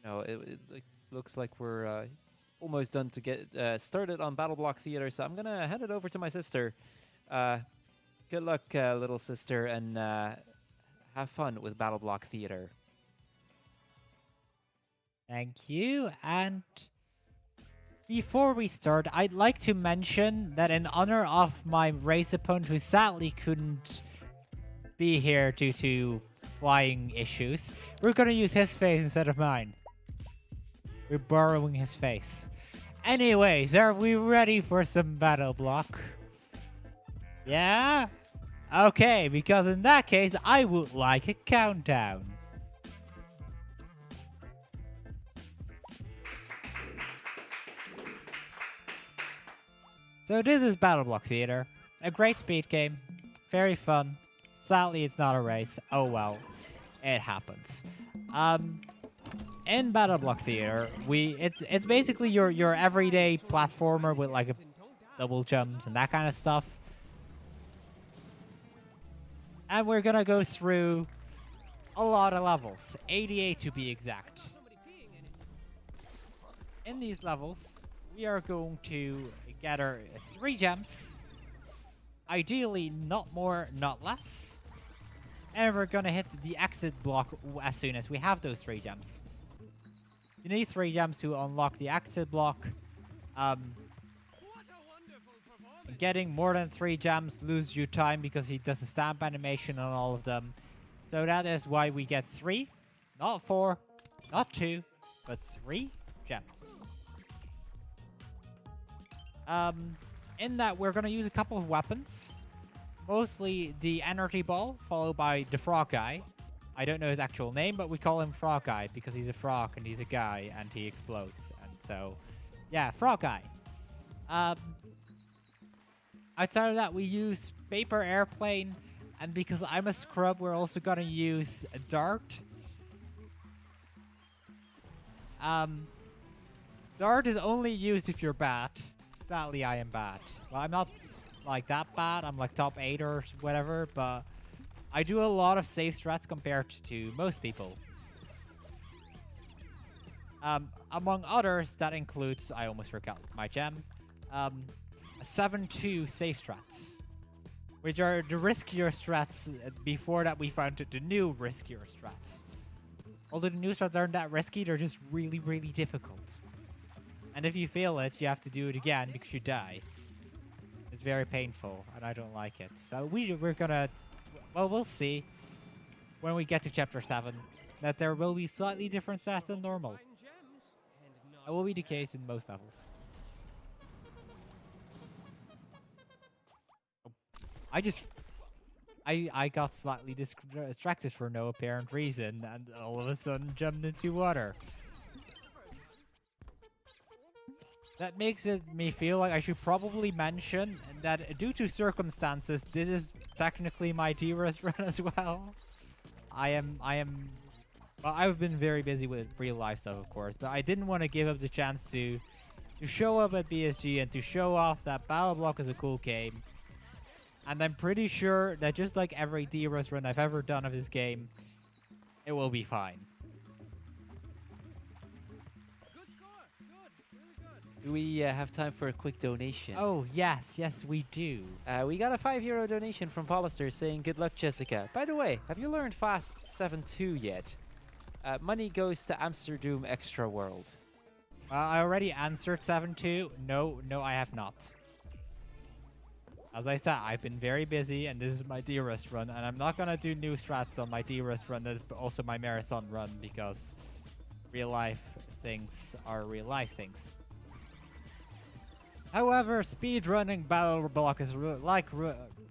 No, it looks like we're almost done to get started on BattleBlock Theater, so I'm gonna hand it over to my sister. Uh, Good luck, little sister, and have fun with BattleBlock Theater. Thank you. And before we start, I'd like to mention that in honor of my race opponent who sadly couldn't be here due to flying issues, we're gonna use his face instead of mine. We're borrowing his face. Anyways, are we ready for some BattleBlock? Yeah? Okay, because in that case, I would like a countdown. So this is BattleBlock Theater, a great speed game, very fun. Sadly, it's not a race. Oh well, it happens. In BattleBlock Theater, it's basically your everyday platformer with like a double jumps and that kind of stuff. And we're gonna go through a lot of levels, 88 to be exact. In these levels, we are going to gather 3 gems, ideally not more, not less. And we're gonna hit the exit block as soon as we have those 3 gems. You need 3 gems to unlock the exit block. Getting more than 3 gems loses you time because he does a stamp animation on all of them. So that is why we get 3, not 4, not 2, but 3 gems. In that, we're going to use a couple of weapons. Mostly the energy ball, followed by the frog guy. I don't know his actual name, but we call him Frog Guy because he's a frog and he's a guy and he explodes. And so, yeah, Frog Guy. Outside of that, we use Paper Airplane. And because I'm a scrub, we're also going to use a Dart. Dart is only used if you're bad. Sadly, I am bad. Well, I'm not like that bad. I'm like top 8 or whatever, but I do a lot of safe strats compared to most people. Among others, that includes, I almost forgot my gem, 7-2 safe strats, which are the riskier strats. Before that, we found the new riskier strats. Although the new strats aren't that risky, they're just really, really difficult. And if you fail it, you have to do it again because you die. It's very painful, and I don't like it. So we're gonna... Well, we'll see when we get to Chapter 7 that there will be slightly different stats than normal. That will be the case in most levels. I got slightly distracted for no apparent reason, and all of a sudden jumped into water. That makes me feel like I should probably mention that due to circumstances, this is technically my dearest run as well. Well, I've been very busy with real life stuff, of course, but I didn't want to give up the chance to show up at BSG and to show off that BattleBlock is a cool game. And I'm pretty sure that just like every D-Rust run I've ever done of this game, it will be fine. Do we have time for a quick donation? Oh, yes, we do. We got a €5 donation from Pollister saying, "Good luck, Jessica. By the way, have you learned Fast 7.2 yet? Money goes to Amsterdam Extra World." I already answered 7-2. No, I have not. As I said, I've been very busy, and this is my D-Rust run, and I'm not gonna do new strats on my D-Rust run, that's also my marathon run, because real life things are real life things. However, speedrunning BattleBlock is like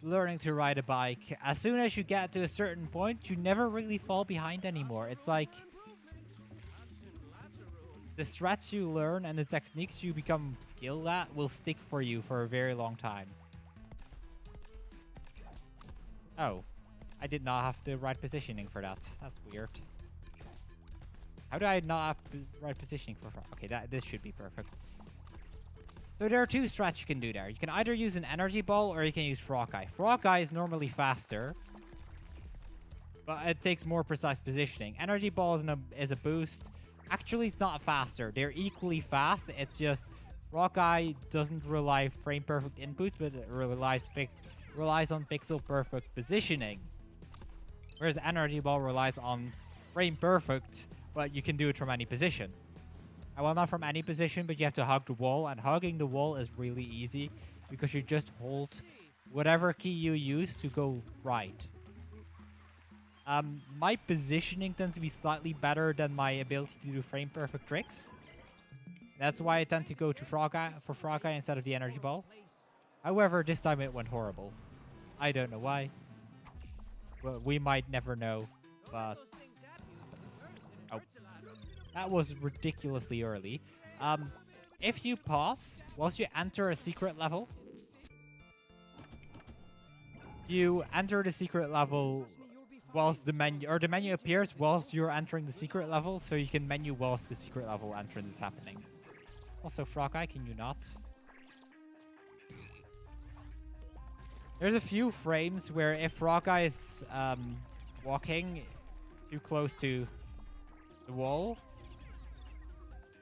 learning to ride a bike. As soon as you get to a certain point, you never really fall behind anymore. It's like the strats you learn and the techniques you become skilled at will stick for you for a very long time. Oh, I did not have the right positioning for that. That's weird. How do I not have the right positioning for front? Okay, this should be perfect. So there are 2 strats you can do there. You can either use an energy ball or you can use Frog Guy. Frog Guy is normally faster, but it takes more precise positioning. Energy ball is a boost, Actually, it's not faster. They're equally fast. It's just Rockeye doesn't rely frame perfect input, but it relies on pixel perfect positioning. Whereas Energy Ball relies on frame perfect, but you can do it from any position. Well, not from any position, but you have to hug the wall, and hugging the wall is really easy because you just hold whatever key you use to go right. My positioning tends to be slightly better than my ability to do frame perfect tricks. That's why I tend to go to Frog Eye instead of the Energy Ball. However, this time it went horrible. I don't know why. Well, we might never know, but... Oh. That was ridiculously early. If you pause, whilst you enter a secret level, you enter the secret level whilst the menu appears whilst you're entering the secret level, so you can menu whilst the secret level entrance is happening. Also, Frog Eye, can you not? There's a few frames where if Frog Eye is walking too close to the wall,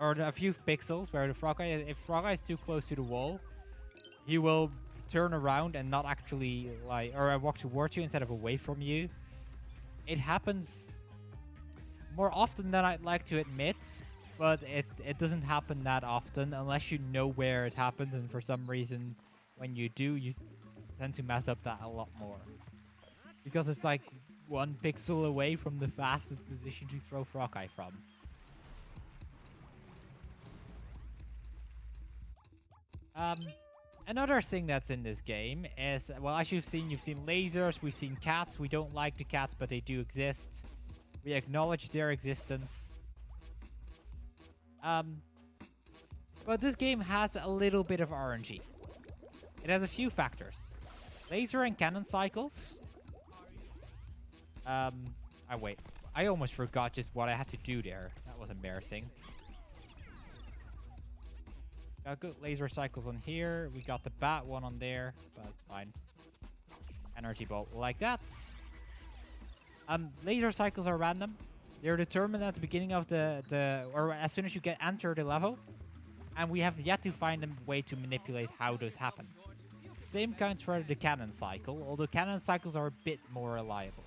or a few pixels where if Frog Eye is too close to the wall, he will turn around and not actually walk towards you instead of away from you. It happens more often than I'd like to admit, but it doesn't happen that often unless you know where it happened, and for some reason when you do, you tend to mess up that a lot more. Because it's like 1 pixel away from the fastest position to throw Frog Eye from. Another thing that's in this game is, well, as you've seen lasers, we've seen cats. We don't like the cats, but they do exist. We acknowledge their existence. But this game has a little bit of RNG. It has a few factors. Laser and cannon cycles. Wait. I almost forgot just what I had to do there. That was embarrassing. Got good laser cycles on here. We got the bat one on there, but that's fine. Energy ball like that. Laser cycles are random. They're determined at the beginning of or as soon as you enter the level, and we have yet to find a way to manipulate how those happen. Same counts for the cannon cycle, although cannon cycles are a bit more reliable.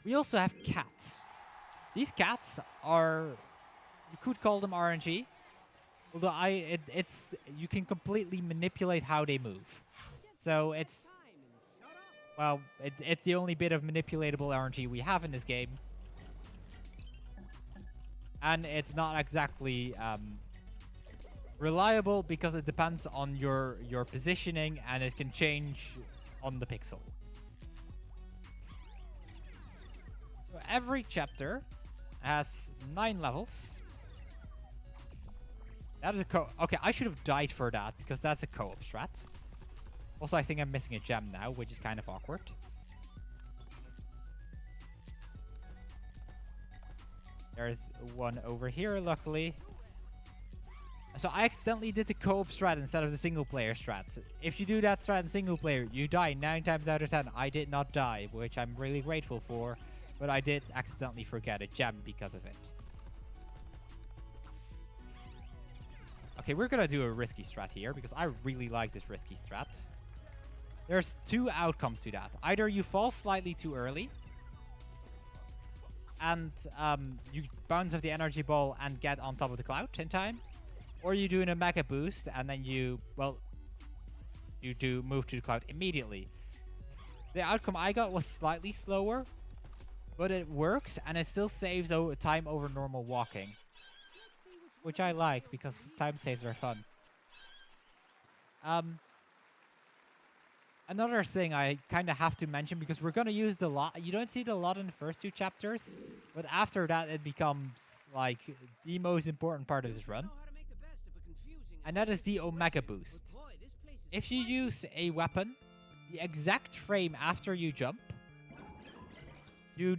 We also have cats. These cats are, you could call them RNG, although you can completely manipulate how they move. So it's the only bit of manipulatable RNG we have in this game. And it's not exactly reliable because it depends on your positioning, and it can change on the pixel. So every chapter has 9 levels. That is a okay, I should have died for that because that's a co-op strat. Also, I think I'm missing a gem now, which is kind of awkward. There's one over here, luckily. So I accidentally did the co-op strat instead of the single-player strat. If you do that strat in single-player, you die 9 times out of 10. I did not die, which I'm really grateful for. But I did accidentally forget a gem because of it. Okay, we're gonna do a risky strat here because I really like this risky strat. There's 2 outcomes to that. Either you fall slightly too early, and you bounce off the energy ball and get on top of the cloud in time, or you do a mega boost and then you do move to the cloud immediately. The outcome I got was slightly slower, but it works and it still saves time over normal walking, which I like because time saves are fun. Another thing I kind of have to mention, because we're going to use the lot. You don't see the lot in the first 2 chapters, but after that it becomes like the most important part of this run. And that is the Omega Boost. If you use a weapon, the exact frame after you jump, you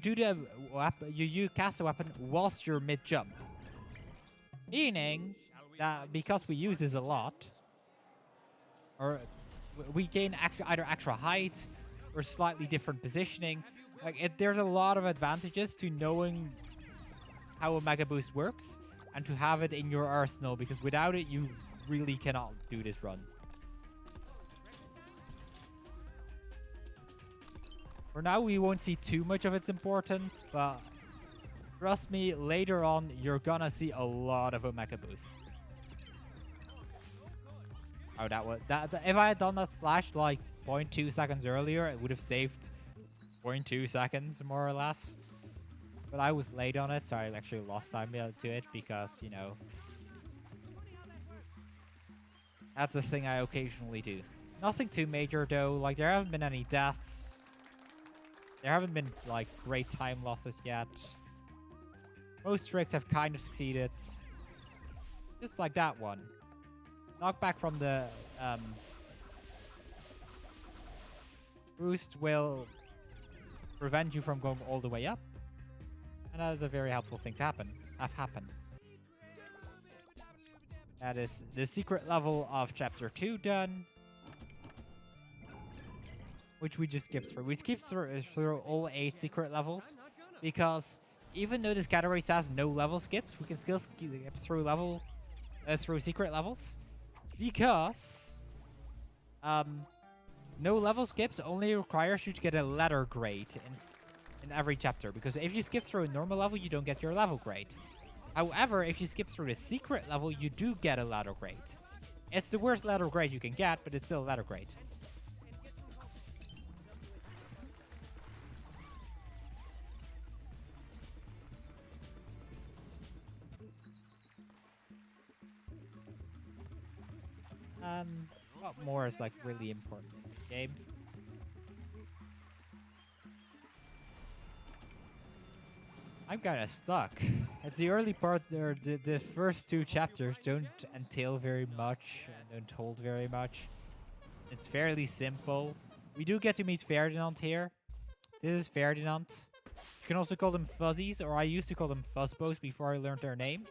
cast the weapon whilst you're mid-jump. Meaning that because we use this a lot, or we gain either extra height or slightly different positioning. Like there's a lot of advantages to knowing how a Mega Boost works and to have it in your arsenal, because without it, you really cannot do this run. For now, we won't see too much of its importance, but trust me, later on, you're gonna see a lot of Omega Boosts. Oh, if I had done that slash like 0.2 seconds earlier, it would have saved 0.2 seconds, more or less. But I was late on it, so I actually lost time to it because, you know, that's a thing I occasionally do. Nothing too major, though. Like, there haven't been any deaths. There haven't been, like, great time losses yet. Most tricks have kind of succeeded. Just like that one. Knockback from the boost will prevent you from going all the way up. And that is a very helpful thing to have happened. That is the secret level of Chapter 2 done. Which we just skipped through. We skipped through all 8 secret levels. Because even though this category has no level skips, we can still skip through through secret levels. Because no level skips only requires you to get a letter grade in every chapter. Because if you skip through a normal level, you don't get your level grade. However, if you skip through the secret level, you do get a letter grade. It's the worst letter grade you can get, but it's still a letter grade. What more is like really important in the game? I'm kind of stuck. It's the early part there. The first 2 chapters don't entail very much and don't hold very much. It's fairly simple. We do get to meet Ferdinand here. This is Ferdinand. You can also call them fuzzies, or I used to call them fuzzbows before I learned their name.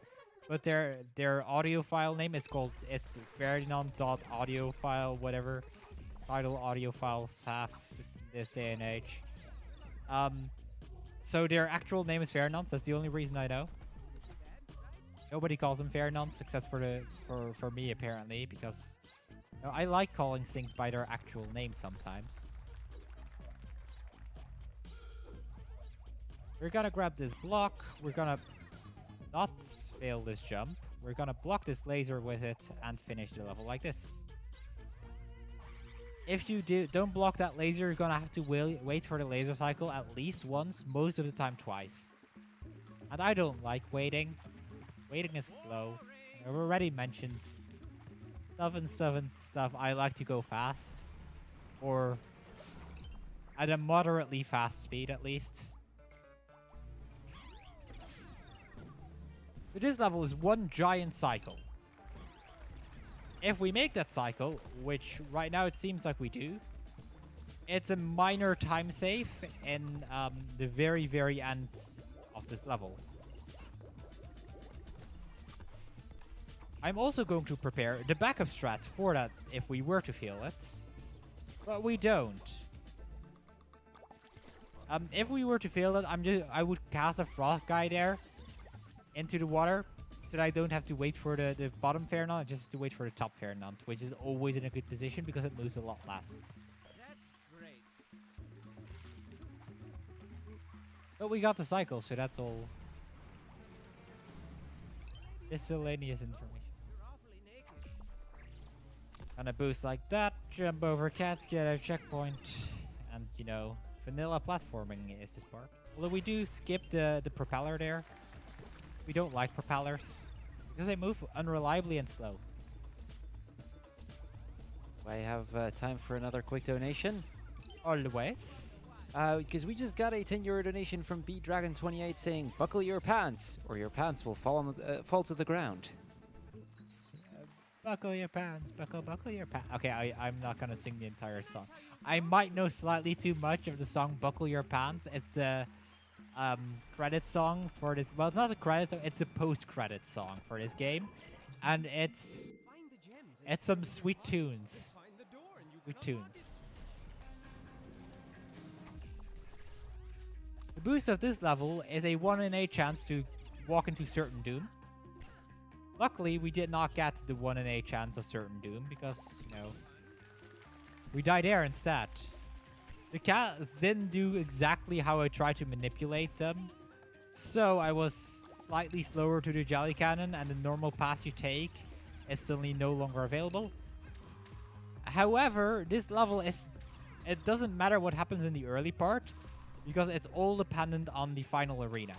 But their audio file name is it's Ferdinand.audioFile, whatever title audio files have in this day and age. So their actual name is Ferdinand. That's the only reason I know. Nobody calls them Ferdinands except for me apparently, because you know, I like calling things by their actual name sometimes. We're gonna grab this block. We're gonna not fail this jump. We're gonna block this laser with it and finish the level like this. If you don't block that laser, you're gonna have to wait for the laser cycle at least once, most of the time twice. And I don't like waiting. Waiting is slow. I've already mentioned stuff. I like to go fast. Or at a moderately fast speed at least. So this level is one giant cycle. If we make that cycle, which right now it seems like we do, it's a minor time save in the very, very end of this level. I'm also going to prepare the backup strat for that if we were to fail it. But we don't. If we were to fail it, I would cast a frost guy there into the water, so that I don't have to wait for the bottom Ferdinand, I just have to wait for the top Ferdinand, which is always in a good position because it moves a lot less. That's great. But we got the cycle, so that's all miscellaneous information. You're awfully naked. And a boost like that, jump over cats, get a checkpoint, and you know, vanilla platforming is this part. Although we do skip the propeller there. We don't like propellers because they move unreliably and slow. I have time for another quick donation. Always. Because we just got a €10 donation from BDragon28 saying, "Buckle your pants, or your pants will fall to the ground." Buckle your pants, buckle your pants. Okay, I'm not gonna sing the entire song. I might know slightly too much of the song "Buckle Your Pants." It's the credit song for this. Well, it's not the credit song, it's a post-credit song for this game, and it's some sweet tunes. Sweet tunes. The boost of this level is a 1 in 8 chance to walk into certain doom. Luckily, we did not get the 1 in 8 chance of certain doom because, you know, we died there instead. The cats didn't do exactly how I tried to manipulate them, so I was slightly slower to the jelly cannon, and the normal path you take is suddenly no longer available. However, this level it doesn't matter what happens in the early part, because it's all dependent on the final arena.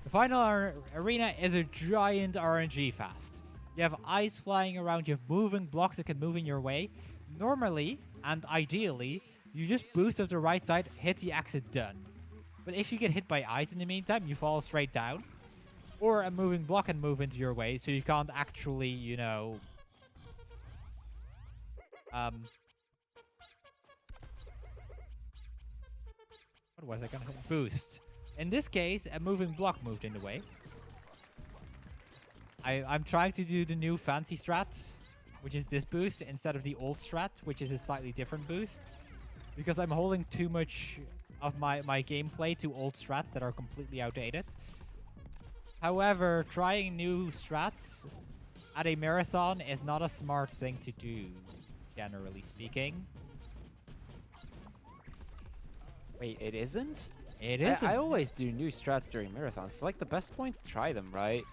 The final arena is a giant RNG fest. You have ice flying around, you have moving blocks that can move in your way. Normally, and ideally, you just boost to the right side, hit the exit, done. But if you get hit by ice in the meantime, you fall straight down. Or a moving block can move into your way, so you can't actually, you know... what was I gonna say? Boost. In this case, a moving block moved in the way. I'm trying to do the new fancy strat, which is this boost, instead of the old strat, which is a slightly different boost. Because I'm holding too much of my gameplay to old strats that are completely outdated. However, trying new strats at a marathon is not a smart thing to do, generally speaking. Wait, it isn't? It isn't. I always do new strats during marathons. It's like the best point to try them, right?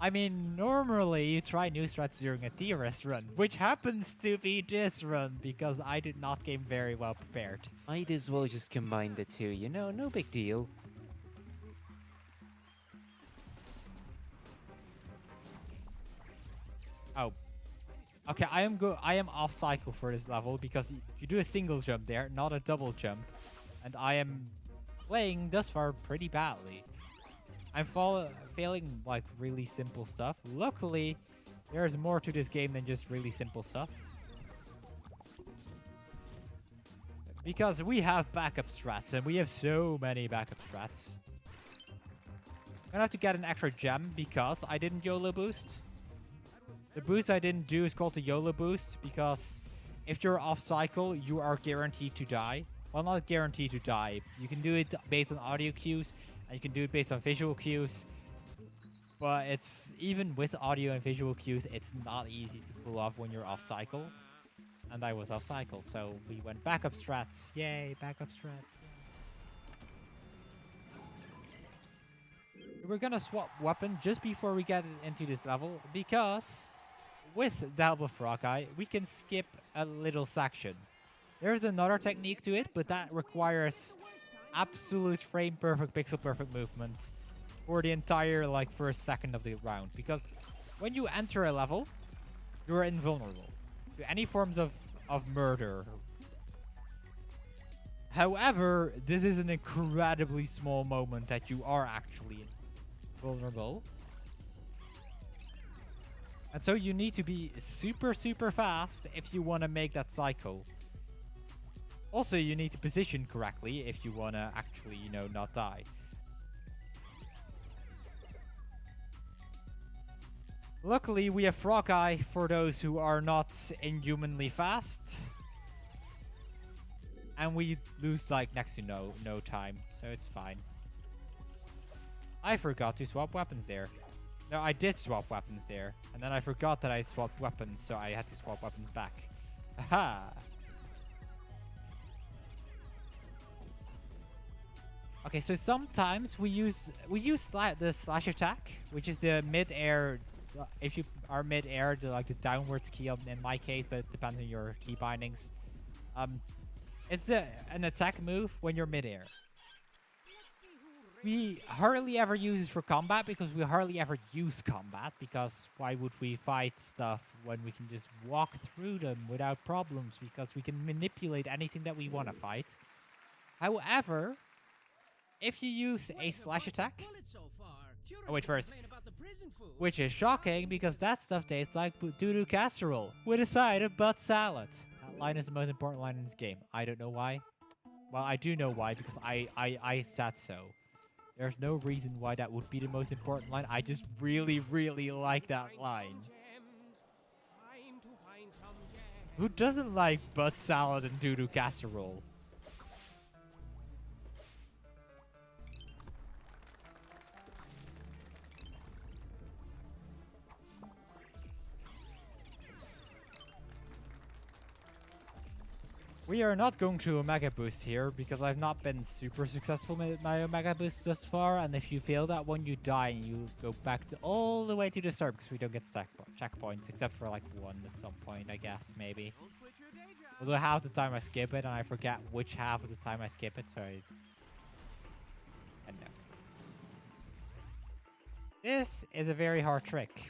I mean, normally you try new strats during a DRS run, which happens to be this run, because I did not game very well prepared. Might as well just combine the two, you know, no big deal. Oh. Okay, I am off cycle for this level, because you do a single jump there, not a double jump. And I am playing thus far pretty badly. I'm failing like really simple stuff. Luckily, there's more to this game than just really simple stuff. Because we have backup strats, and we have so many backup strats. I'm gonna have to get an extra gem because I didn't YOLO boost. The boost I didn't do is called the YOLO boost, because if you're off cycle, you are guaranteed to die. Well, not guaranteed to die. You can do it based on audio cues, and you can do it based on visual cues. But it's, even with audio and visual cues, it's not easy to pull off when you're off cycle. And I was off cycle, so we went backup strats. Yay, backup strats. We're gonna swap weapon just before we get into this level, because with BattleBlock Eye, we can skip a little section. There's another technique to it, but that requires absolute frame perfect, pixel perfect movement for the entire like first second of the round. Because when you enter a level, you're invulnerable to any forms of murder. However, this is an incredibly small moment that you are actually vulnerable. And so you need to be super, super fast if you want to make that cycle. Also, you need to position correctly if you want to actually, you know, not die. Luckily, we have Frog Eye for those who are not inhumanly fast. And we lose, like, next to no time, so it's fine. I forgot to swap weapons there. No, I did swap weapons there. And then I forgot that I swapped weapons, so I had to swap weapons back. Aha! Okay, so sometimes we use the slash attack, which is the mid-air. If you are mid-air, like the downwards key in my case, but it depends on your key bindings. It's an attack move when you're mid-air. We hardly ever use it for combat because we hardly ever use combat, because why would we fight stuff when we can just walk through them without problems, because we can manipulate anything that we want to fight. However, if you use a slash attack, oh wait first, which is shocking because that stuff tastes like doo-doo casserole with a side of butt salad. That line is the most important line in this game. I don't know why. Well, I do know why, because I said so. There's no reason why that would be the most important line. I just really, really like that line. Who doesn't like butt salad and doo-doo casserole? We are not going to Omega Boost here because I've not been super successful with my Omega Boost thus far. And if you fail that one, you die and you go back to all the way to the start because we don't get checkpoints except for like one at some point, I guess, maybe. Don't quit your day job. Although half the time I skip it and I forget which half of the time I skip it, so I don't know. This is a very hard trick.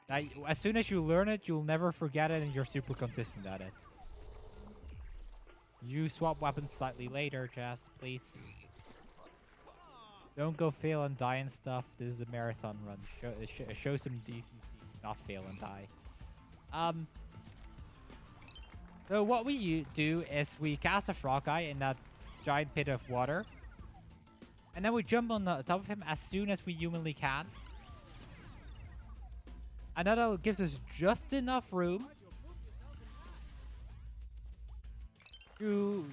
Now, as soon as you learn it, you'll never forget it and you're super consistent at it. You swap weapons slightly later, Jess, please. Don't go fail and die and stuff. This is a marathon run. Show some decency. Not fail and die. So what we do is we cast a frog guy in that giant pit of water. And then we jump on the top of him as soon as we humanly can. And that gives us just enough room to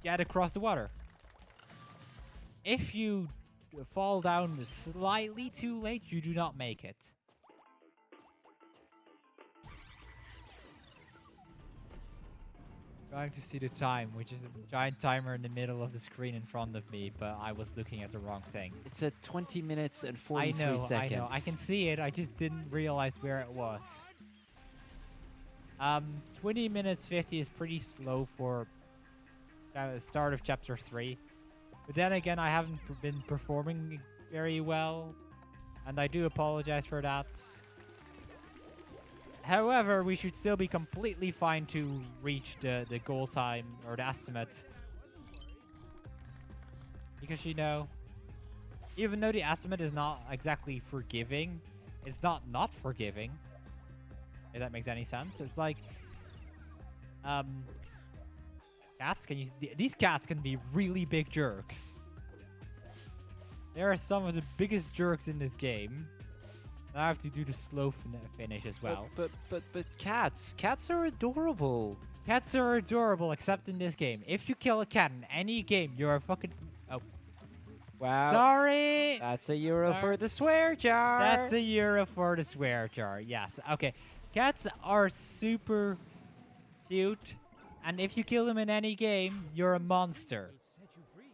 get across the water. If you fall down slightly too late, you do not make it. Trying to see the time, which is a giant timer in the middle of the screen in front of me, but I was looking at the wrong thing. It's at 20 minutes and 43 seconds. I know. I can see it. I just didn't realize where it was. 20 minutes 50 is pretty slow for the start of chapter 3. But then again, I haven't been performing very well, and I do apologize for that. However, we should still be completely fine to reach the goal time or the estimate. Because, you know, even though the estimate is not exactly forgiving, it's not forgiving. If that makes any sense. It's like, cats, these cats can be really big jerks. They are some of the biggest jerks in this game. I have to do the slow finish as well. But cats are adorable. Cats are adorable, except in this game. If you kill a cat in any game, you're a fucking... Oh. Wow. Sorry! That's a euro for the swear jar. That's a euro for the swear jar, yes. Okay. Cats are super cute. And if you kill them in any game, you're a monster. Set you free.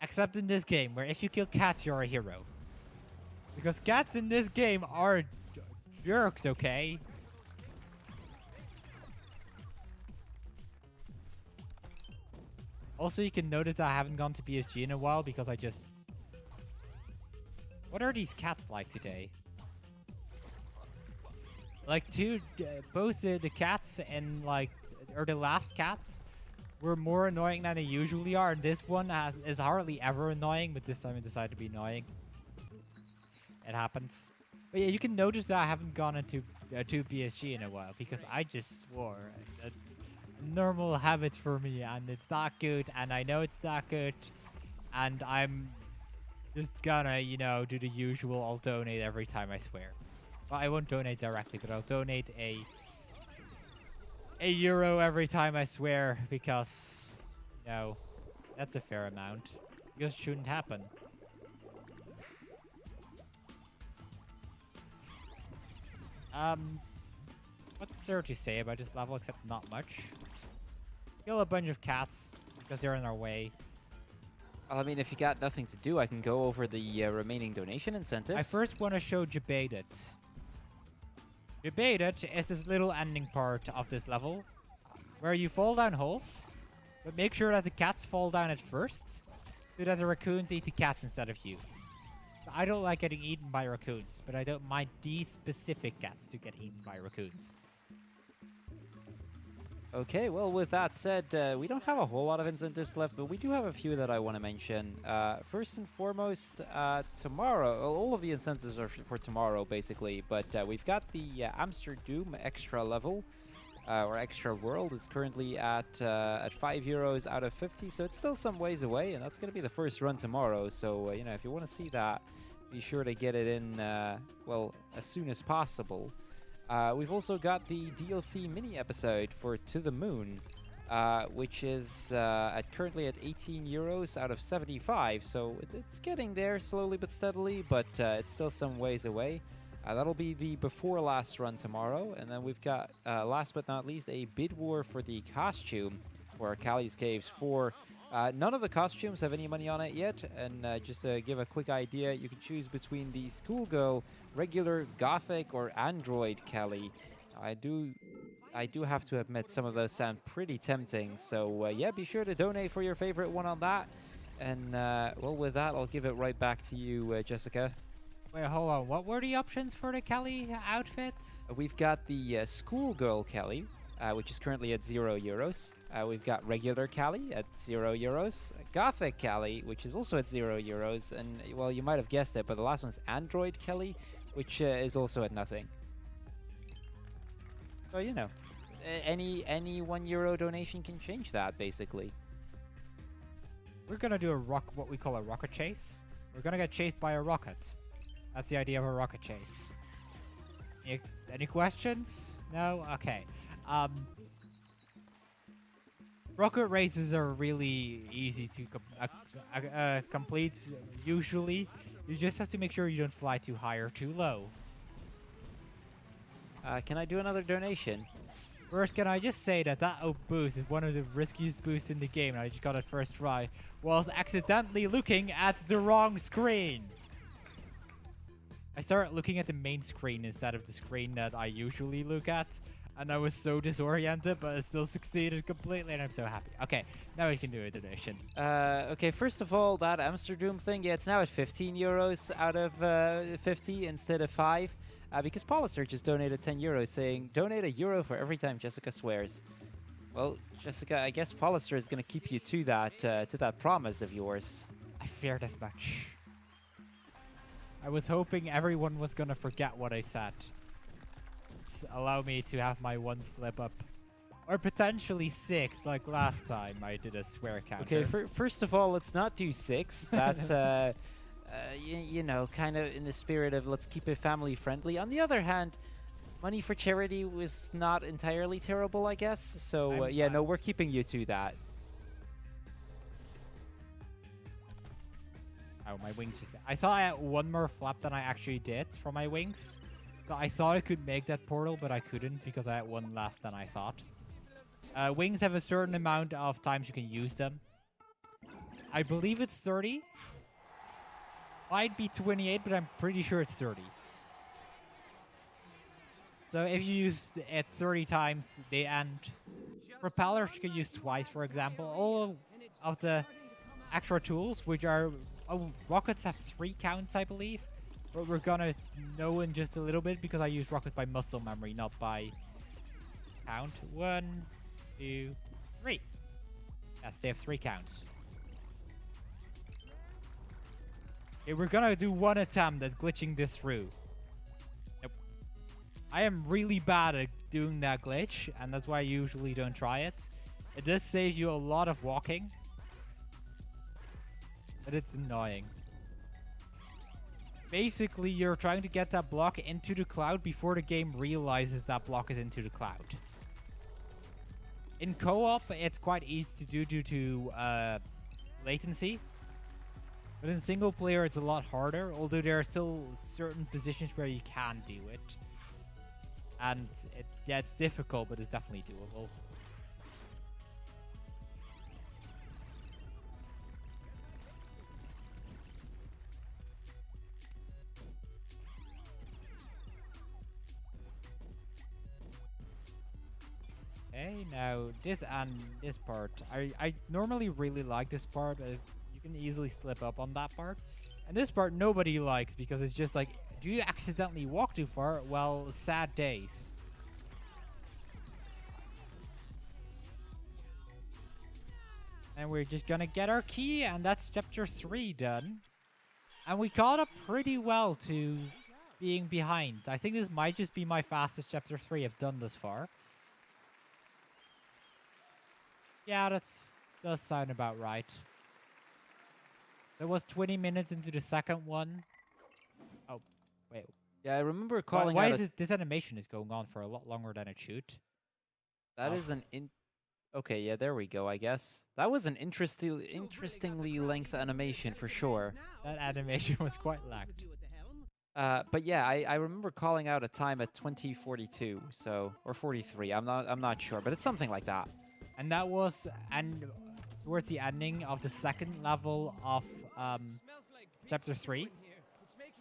Except in this game, where if you kill cats, you're a hero. Because cats in this game are jerks, okay? Also, you can notice that I haven't gone to BSG in a while because I just... What are these cats like today? Like, both the cats and, like, or the last cats were more annoying than they usually are. And this one is hardly ever annoying, but this time it decided to be annoying. It happens. But yeah, you can notice that I haven't gone into to BSG in a while because I just swore. That's normal habit for me, and it's not good, and I know it's not good, and I'm just gonna, you know, do the usual. I'll donate every time I swear. Well, I won't donate directly, but I'll donate a euro every time I swear because, you know, that's a fair amount. Because it shouldn't happen. What's there to say about this level except not much? Kill a bunch of cats because they're in our way. Well, I mean, if you got nothing to do, I can go over the remaining donation incentives. I first want to show Jebaited. Jebaited is this little ending part of this level where you fall down holes, but make sure that the cats fall down at first so that the raccoons eat the cats instead of you. I don't like getting eaten by raccoons, but I don't mind these specific cats to get eaten by raccoons. Okay, well, with that said, we don't have a whole lot of incentives left, but we do have a few that I want to mention. First and foremost, tomorrow, all of the incentives are for tomorrow, basically, but we've got the Amsterdam extra level, or extra world. It's currently at 5 euros out of 50, so it's still some ways away, and that's going to be the first run tomorrow. So, you know, if you want to see that, be sure to get it in, well, as soon as possible. We've also got the DLC mini episode for To the Moon, which is currently at 18 euros out of 75, so it's getting there slowly but steadily, but it's still some ways away. That'll be the before last run tomorrow, and then we've got, last but not least, a bid war for the costume, for Callie's Caves 4. None of the costumes have any money on it yet, and just to give a quick idea, you can choose between the Schoolgirl, regular, Gothic, or Android Callie. I do have to admit some of those sound pretty tempting, so yeah, be sure to donate for your favorite one on that. And well, with that, I'll give it right back to you, Jessica. Wait, hold on. What were the options for the Kelly outfits? We've got the Schoolgirl Kelly, which is currently at €0. We've got regular Kelly at €0. Gothic Kelly, which is also at €0. And, well, you might have guessed it, but the last one's Android Kelly, which is also at nothing. So, you know, any €1 donation can change that, basically. We're gonna do what we call a rocket chase. We're gonna get chased by a rocket. That's the idea of a rocket chase. Any questions? No? Okay. Rocket races are really easy to complete, usually. You just have to make sure you don't fly too high or too low. Can I do another donation? First, can I just say that boost is one of the riskiest boosts in the game, and I just got it first try, whilst accidentally looking at the wrong screen. I started looking at the main screen instead of the screen that I usually look at, and I was so disoriented, but I still succeeded completely, and I'm so happy. Okay, now we can do a donation. Okay, first of all, that Amsterdam thing, yeah, it's now at €15 out of 50 instead of 5. Because Polister just donated €10 saying, donate €1 for every time Jessica swears. Well, Jessica, I guess Polister is going to keep you to that promise of yours. I feared as much. I was hoping everyone was going to forget what I said. Allow me to have my one slip up. Or potentially 6, like last time I did a swear counter. Okay, first of all, let's not do 6. That... you know, kind of in the spirit of let's keep it family friendly. On the other hand, money for charity was not entirely terrible, I guess. So, yeah, no, we're keeping you to that. Oh, my wings just... I thought I had one more flap than I actually did for my wings. So I thought I could make that portal, but I couldn't because I had one less than I thought. Wings have a certain amount of times you can use them. I believe it's 30. Might be 28, but I'm pretty sure it's 30. So if you use it 30 times, they end. Propellers you can use twice, for example. All of the extra tools, which are... Oh, rockets have 3 counts, I believe. But we're gonna know in just a little bit because I use rockets by muscle memory, not by count. 1, 2, 3. Yes, they have 3 counts. Okay, we're gonna do one attempt at glitching this through. Nope. I am really bad at doing that glitch, and that's why I usually don't try it. It does save you a lot of walking, but it's annoying. Basically, you're trying to get that block into the cloud before the game realizes that block is into the cloud. In co-op, it's quite easy to do due to latency. But in single player, it's a lot harder, although there are still certain positions where you can do it. And yeah, it's difficult, but it's definitely doable. Okay, now this and this part. I normally really like this part. You can easily slip up on that part. And this part nobody likes because it's just like, do you accidentally walk too far? Well, sad days. And we're just gonna get our key, and that's chapter 3 done. And we caught up pretty well to being behind. I think this might just be my fastest chapter 3 I've done this far. Yeah, does sound about right. There was 20 minutes into the second one. Oh, wait. Yeah, I remember calling Why out is this animation is going on for a lot longer than it should? That is an Okay, yeah, there we go, I guess. That was an interestingly length animation for sure. That animation was quite lagged. But yeah, I remember calling out a time at 20:42, so or 43. I'm not sure, but it's something like that. And that was towards the ending of the second level of chapter 3.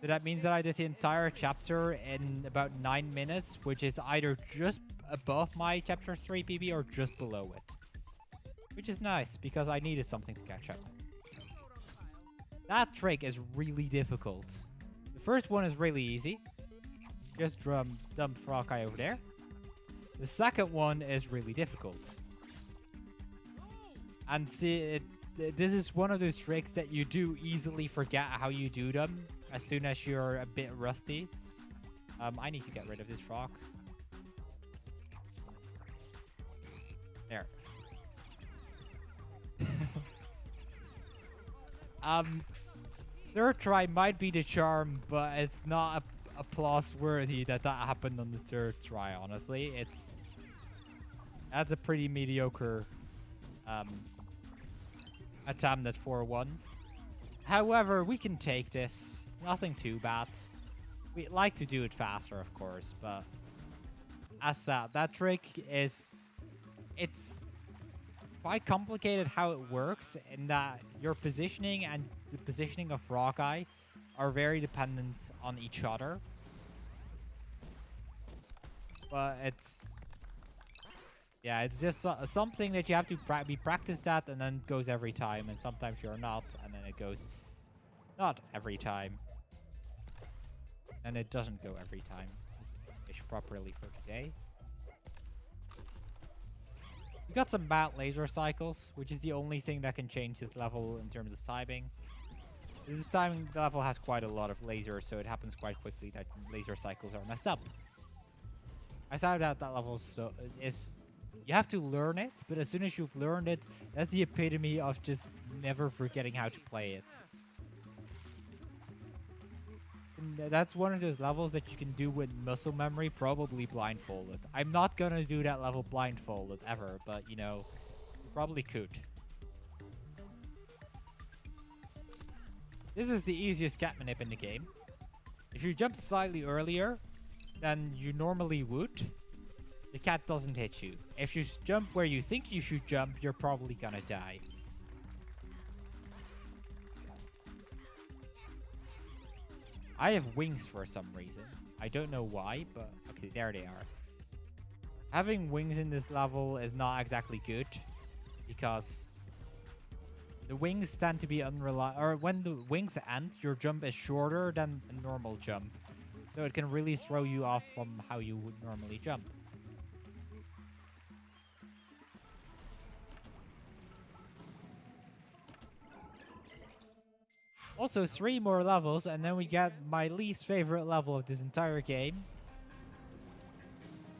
So that means that I did the entire chapter in about 9 minutes, which is either just above my chapter 3 PB or just below it. Which is nice, because I needed something to catch up. That trick is really difficult. The first one is really easy. Just dump Frog Eye over there. The second one is really difficult. And see, this is one of those tricks that you do easily forget how you do them as soon as you're a bit rusty. I need to get rid of this frog. There. Third try might be the charm, but it's not applause worthy that happened on the third try, honestly. That's a pretty mediocre attempt at 4-1. However, we can take this. It's nothing too bad. We'd like to do it faster, of course, but as said, that trick it's quite complicated how it works in that your positioning and the positioning of Frog Eye are very dependent on each other. But it's just something that you have to be practiced at, and then it goes every time, and sometimes you're not, and then it goes not every time. And it doesn't go every time. It's properly for today. We got some bad laser cycles, which is the only thing that can change this level in terms of timing. This time the level has quite a lot of lasers, so it happens quite quickly that laser cycles are messed up. I saw that level is you have to learn it, but as soon as you've learned it, that's the epitome of just never forgetting how to play it. And that's one of those levels that you can do with muscle memory, probably blindfolded. I'm not gonna do that level blindfolded ever, but you know, you probably could. This is the easiest cat manip in the game. If you jump slightly earlier than you normally would, the cat doesn't hit you. If you jump where you think you should jump, you're probably gonna die. I have wings for some reason. I don't know why, but okay, there they are. Having wings in this level is not exactly good, because the wings tend to be unreliable, or when the wings end, your jump is shorter than a normal jump. So it can really throw you off from how you would normally jump. Also, 3 more levels, and then we get my least favorite level of this entire game,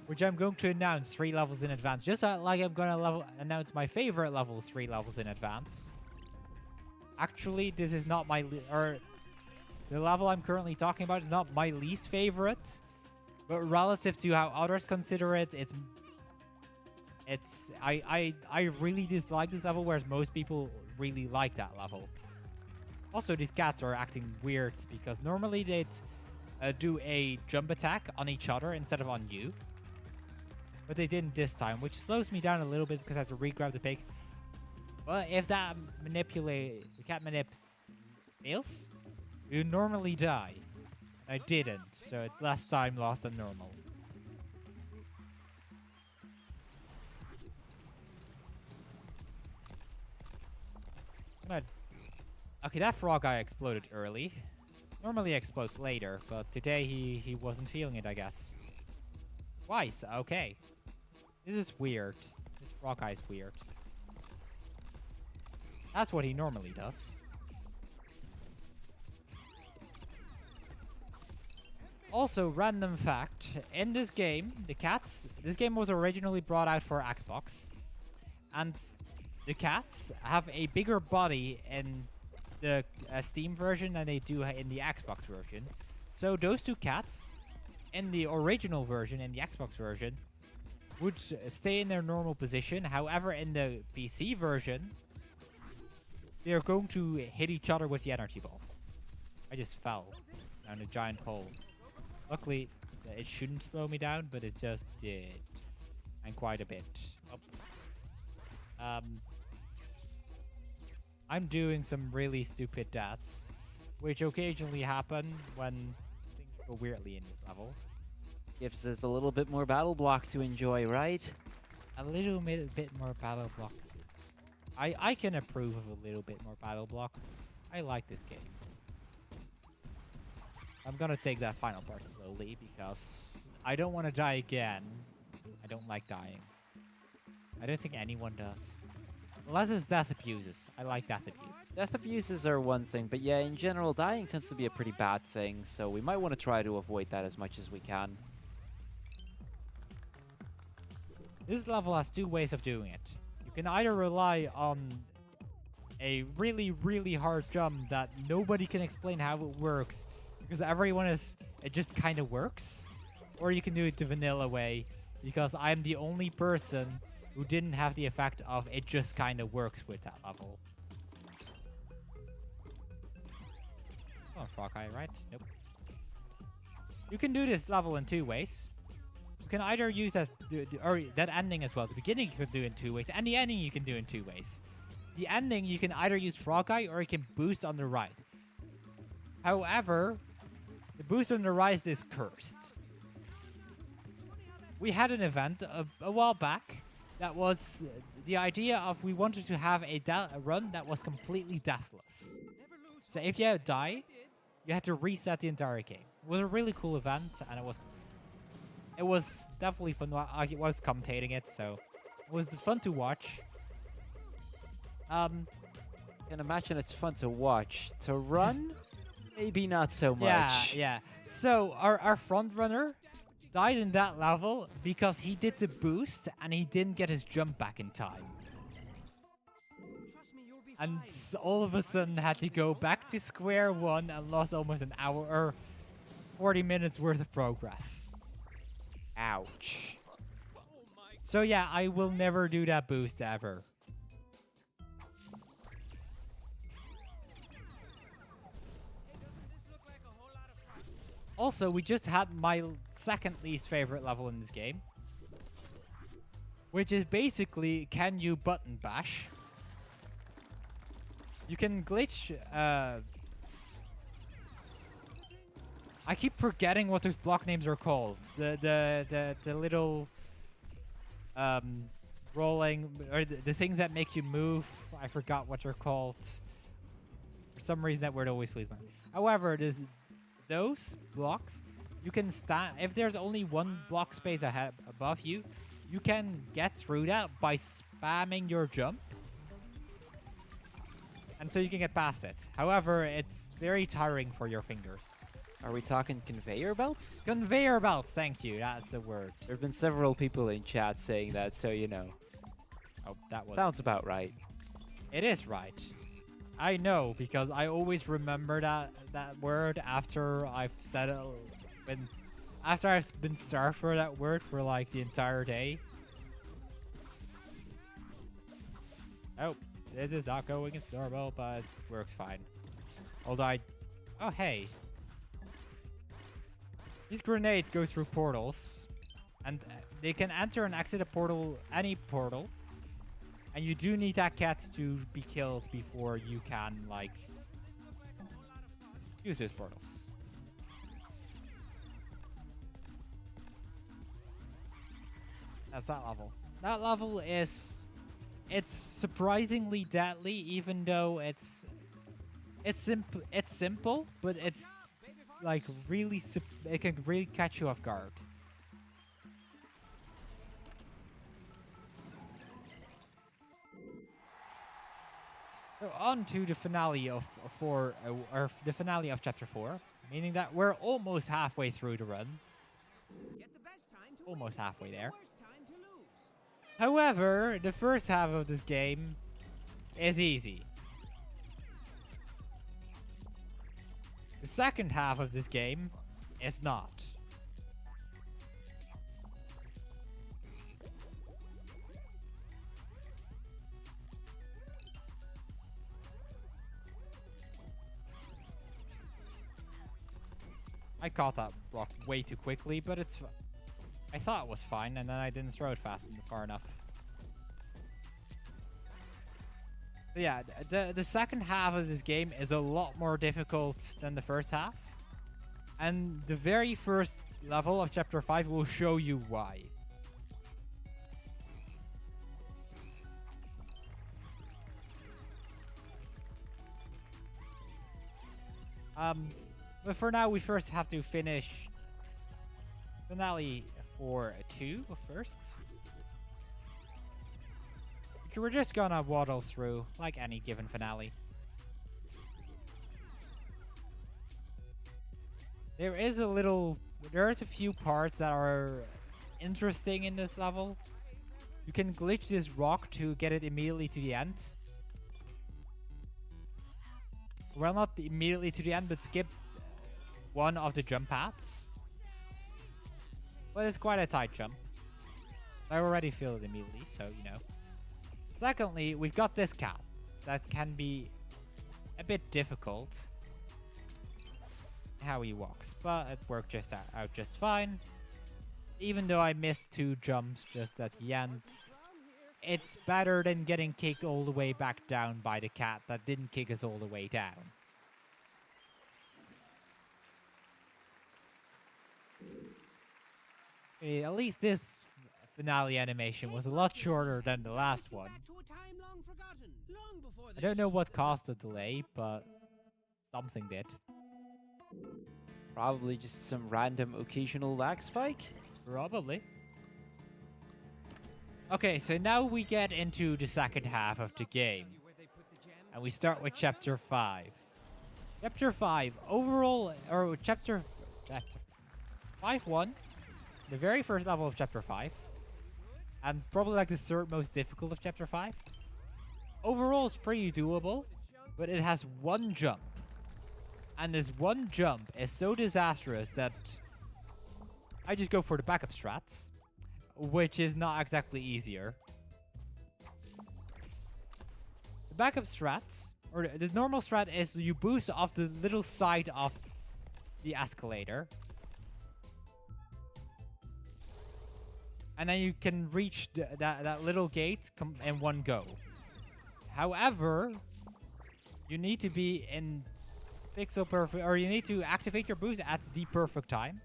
which I'm going to announce 3 levels in advance, just like I'm going to announce my favorite level 3 levels in advance. Actually, this is not my the level I'm currently talking about is not my least favorite, but relative to how others consider it, I really dislike this level, whereas most people really like that level. Also, these cats are acting weird, because normally they'd do a jump attack on each other instead of on you. But they didn't this time, which slows me down a little bit because I have to re-grab the pig. But if that the cat manip fails, you normally die. I didn't, so it's less time lost than normal. Okay, that frog eye exploded early. Normally explodes later, but today he wasn't feeling it, I guess. Twice, okay. This is weird. This frog eye is weird. That's what he normally does. Also, random fact, in this game, this game was originally brought out for Xbox, and the cats have a bigger body in the Steam version than they do in the Xbox version. So those 2 cats, in the original version, in the Xbox version, would stay in their normal position. However, in the PC version, they're going to hit each other with the energy balls. I just fell down a giant hole. Luckily, it shouldn't slow me down, but it just did. And quite a bit. Oh. Um, I'm doing some really stupid deaths, which occasionally happen when things go weirdly in this level. Gives us a little bit more BattleBlock to enjoy, right? A little bit more battle blocks. I can approve of a little bit more battle block. I like this game. I'm gonna take that final part slowly because I don't want to die again. I don't like dying. I don't think anyone does. Unless it's death abuses. I like death abuse. Death abuses are one thing, but yeah, in general, dying tends to be a pretty bad thing, so we might want to try to avoid that as much as we can. This level has two ways of doing it. You can either rely on a really, really hard jump that nobody can explain how it works because it just kind of works. Or you can do it the vanilla way because I'm the only person who didn't have the effect of it just kind of works with that level. Oh, Frog Eye, right? Nope. You can do this level in two ways. You can either use that ending as well. The beginning you can do in two ways, and the ending you can do in two ways. The ending you can either use Frog Eye or you can boost on the right. However, the boost on the right is cursed. We had an event a while back that was the idea of we wanted to have a run that was completely deathless. So if you die, you had to reset the entire game. It was a really cool event, and it was definitely fun. I was commentating it, so it was fun to watch. I can imagine it's fun to watch. To run, maybe not so much. Yeah. So our front runner died in that level because he did the boost and he didn't get his jump back in time. And all of a sudden had to go back to square one and lost almost an hour or 40 minutes worth of progress. Ouch. So yeah, I will never do that boost ever. Also, we just had my second least favorite level in this game, which is basically, can you button bash? You can glitch, I keep forgetting what those block names are called. The little rolling, or the things that make you move. I forgot what they're called. For some reason that word always leaves me. However, those blocks, you can stand. If there's only one block space ahead above you, you can get through that by spamming your jump. And so you can get past it. However, it's very tiring for your fingers. Are we talking conveyor belts? Conveyor belts, thank you. That's the word. There have been several people in chat saying that, so you know. Oh, that was... Sounds about right. It is right. I know, because I always remember that word after I've said it. After I've been starved for that word for like the entire day. Oh, this is not going as normal, but it works fine. Although oh, hey. These grenades go through portals, and they can enter and exit a portal, any portal. And you do need that cat to be killed before you can, like, use those portals. That's that level. That level is... It's surprisingly deadly, even though it's simple, but it's like really it can really catch you off guard. So on to the finale of the finale of chapter 4, meaning that we're almost halfway through the run. Almost halfway there. However, the first half of this game is easy. The second half of this game is not. I caught that block way too quickly, but I thought it was fine, and then I didn't throw it fast enough, far enough. So yeah, the second half of this game is a lot more difficult than the first half. And the very first level of Chapter 5 will show you why. But for now, we first have to finish finale for 2 first. Which we're just gonna waddle through like any given finale. There's a few parts that are interesting in this level. You can glitch this rock to get it immediately to the end. Well, not immediately to the end, but skip one of the jump paths. But it's quite a tight jump. I already feel it immediately, so you know. Secondly, we've got this cat that can be a bit difficult how he walks, but it worked just out just fine. Even though I missed 2 jumps just at the end, it's better than getting kicked all the way back down by the cat that didn't kick us all the way down. At least this finale animation was a lot shorter than the last one. I don't know what caused the delay, but something did. Probably just some random occasional lag spike. Probably. Okay, so now we get into the second half of the game. And we start with Chapter 5. Chapter 5, overall, or Chapter 5-1, the very first level of Chapter 5. And probably like the third most difficult of Chapter 5. Overall, it's pretty doable, but it has one jump. And this one jump is so disastrous that I just go for the backup strats, which is not exactly easier. The backup strats, or the normal strat is you boost off the little side of the escalator. And then you can reach that little gate in one go. However, you need to be in pixel perfect, or you need to activate your boost at the perfect time.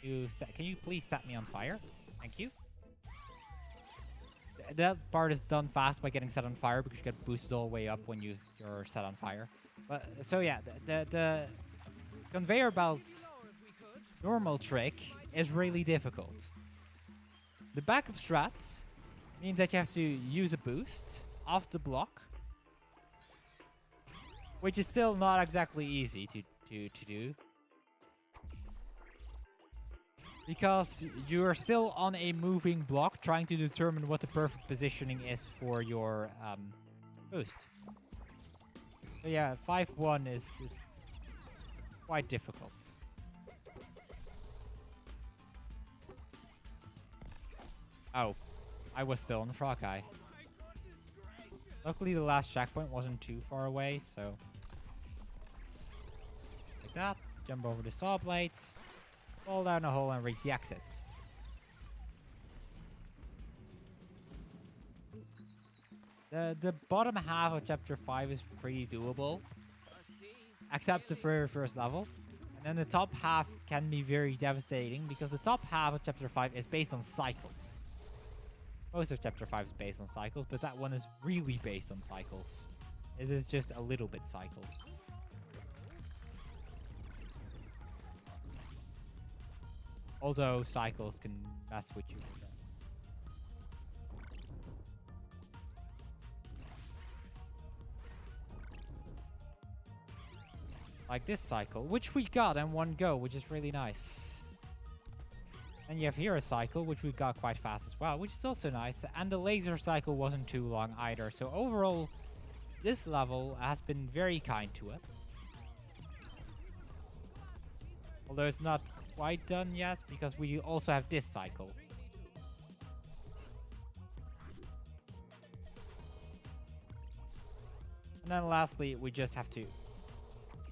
Can you please set me on fire? Thank you. That part is done fast by getting set on fire because you get boosted all the way up when you're set on fire. But so yeah, the conveyor belt normal trick is really difficult. The backup strats mean that you have to use a boost off the block, which is still not exactly easy to do. Because you're still on a moving block trying to determine what the perfect positioning is for your boost. So yeah, 5-1 is quite difficult. Oh, I was still on the frog eye. Luckily the last checkpoint wasn't too far away, so... like that, jump over the saw blades. Fall down a hole and reach the exit. The bottom half of Chapter 5 is pretty doable, except the very first level. And then the top half can be very devastating because the top half of Chapter 5 is based on cycles. Most of Chapter 5 is based on cycles, but that one is really based on cycles. This is just a little bit cycles. Although cycles can mess with you. Like this cycle, which we got in one go, which is really nice. And you have here a cycle, which we got quite fast as well, which is also nice. And the laser cycle wasn't too long either. So overall, this level has been very kind to us. Although it's not quite done yet, because we also have this cycle. And then lastly, we just have to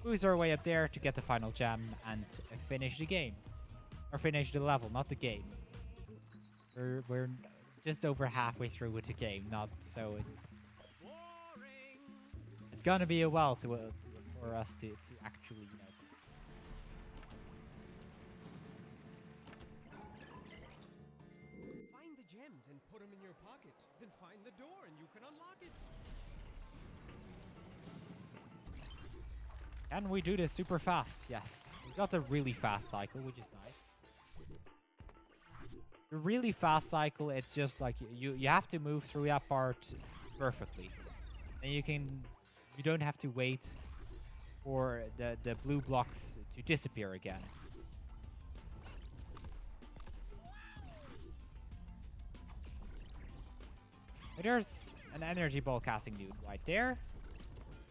boost our way up there to get the final gem and finish the game. Or finish the level, not the game. We're just over halfway through with the game, not so it's It's gonna be a while for us to actually, you know. Find the gems and put them in your pocket. Then find the door and you can unlock it. Can we do this super fast? Yes. We got the really fast cycle, which is nice. The really fast cycle, it's just like you have to move through that part perfectly. And you don't have to wait for the blue blocks to disappear again. There's an energy ball casting dude right there.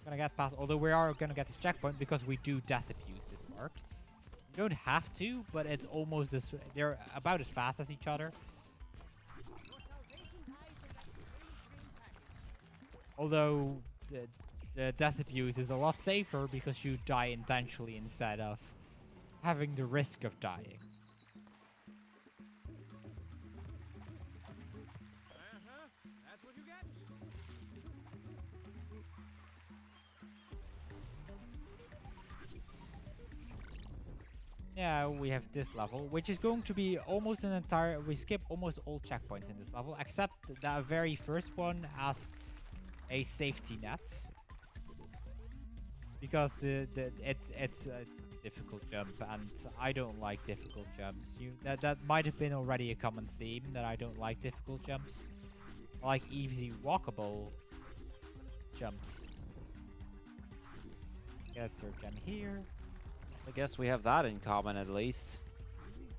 Gonna get past, although we are gonna get this checkpoint because we do death abuse this part. You don't have to, but it's almost as they're about as fast as each other. Although the death abuse is a lot safer because you die intentionally instead of having the risk of dying. That's what you get. Yeah, we have this level, which is going to be almost an entire... We skip almost all checkpoints in this level, except that very first one as a safety net. Because it's a difficult jump, and I don't like difficult jumps. That might have been already a common theme, that I don't like difficult jumps. I like easy walkable jumps. Get a third gem here. I guess we have that in common at least.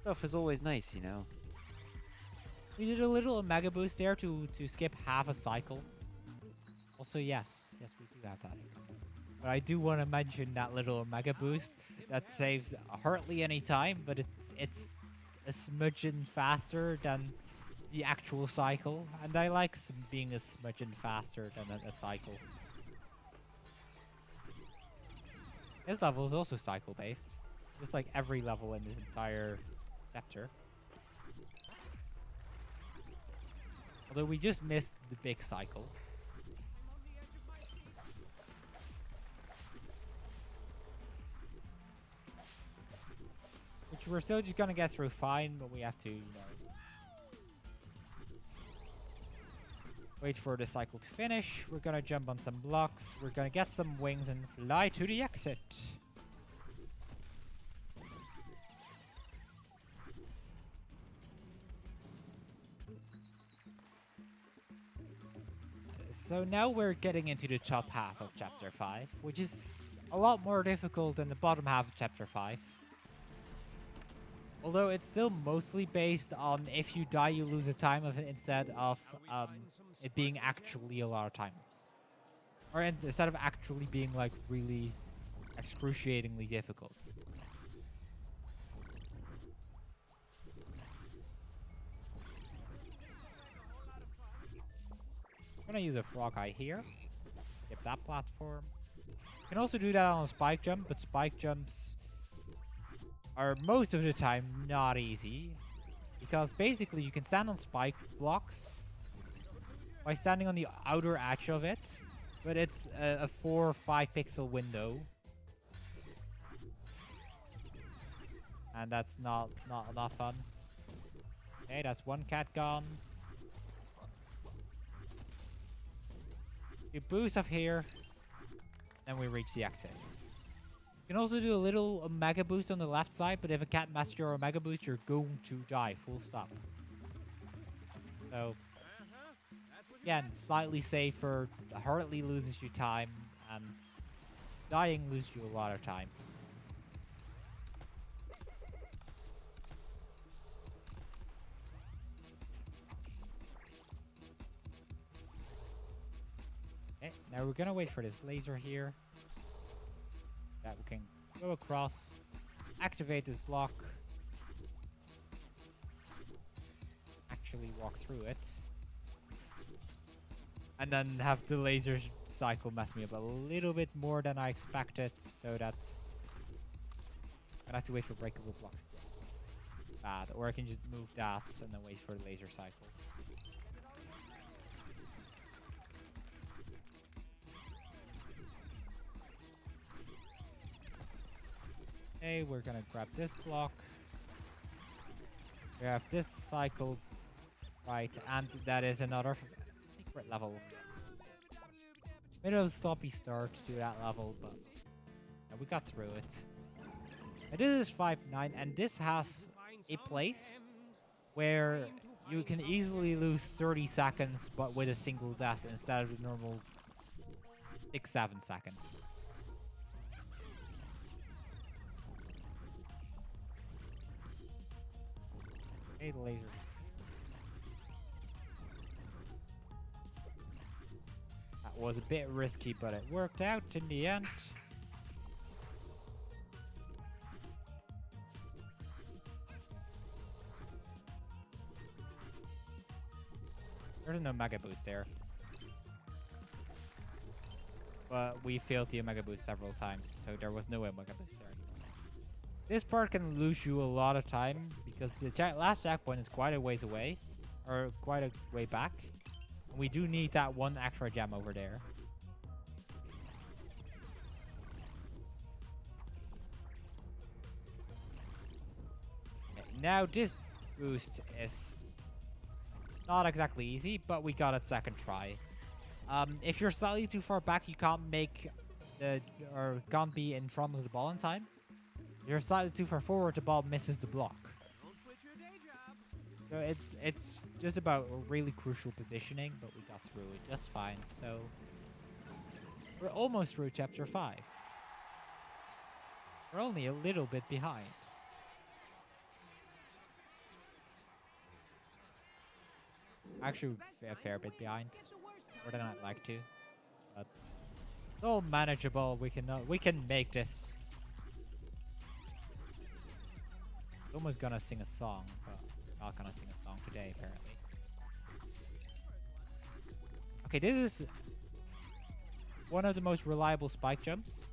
Stuff is always nice, you know. We did a little Omega boost there to skip half a cycle. Also, yes, we do have that in common. But I do want to mention that little Omega boost that saves hardly any time, but it's a smidgen faster than the actual cycle, and I like being a smidgen faster than a cycle. This level is also cycle based, just like every level in this entire chapter. Although we just missed the big cycle. Which we're still just gonna get through fine, but we have to, you know, wait for the cycle to finish. We're gonna jump on some blocks. We're gonna get some wings and fly to the exit. So now we're getting into the top half of Chapter 5, which is a lot more difficult than the bottom half of Chapter 5. Although it's still mostly based on if you die, you lose a time of it instead of it being actually a lot of times. Or instead of actually being like really excruciatingly difficult. I'm gonna use a frog eye here. Skip that platform. You can also do that on a spike jump, but spike jumps are most of the time not easy, because basically you can stand on spike blocks by standing on the outer edge of it, but it's a 4 or 5 pixel window, and that's not fun. Okay, that's one cat gone. You boost up here, then we reach the exit. You can also do a little Omega boost on the left side, but if a cat messes your Omega boost, you're going to die, full stop. So, again, slightly safer, hardly loses you time, and dying loses you a lot of time. Okay, now we're gonna wait for this laser here. That we can go across, activate this block, actually walk through it, and then have the laser cycle mess me up a little bit more than I expected, so that's... I'm gonna have to wait for breakable blocks to get bad, or I can just move that and then wait for the laser cycle. Okay, we're gonna grab this block. We have this cycle, right, and that is another secret level. Bit of a sloppy start to that level, but we got through it. And this is 5-9, and this has a place where you can easily lose 30 seconds, but with a single death instead of the normal 6-7 seconds. Okay, the laser. That was a bit risky, but it worked out in the end. There's no Mega Boost there. But we failed the Omega Boost several times, so there was no Omega Boost there anymore. This part can lose you a lot of time, because the last checkpoint is quite a ways away, or quite a way back. And we do need that one extra gem over there. Okay, now this boost is not exactly easy, but we got it second try. If you're slightly too far back, you can't make or can't be in front of the ball in time. If you're slightly too far forward, the ball misses the block. So it's just about really crucial positioning, but we got through it just fine. So we're almost through chapter 5. We're only a little bit behind. Actually, a fair bit behind, more than I'd like to, but it's all manageable. We can make this. Almost gonna sing a song, but not gonna sing a song today, apparently. Okay, this is one of the most reliable spike jumps,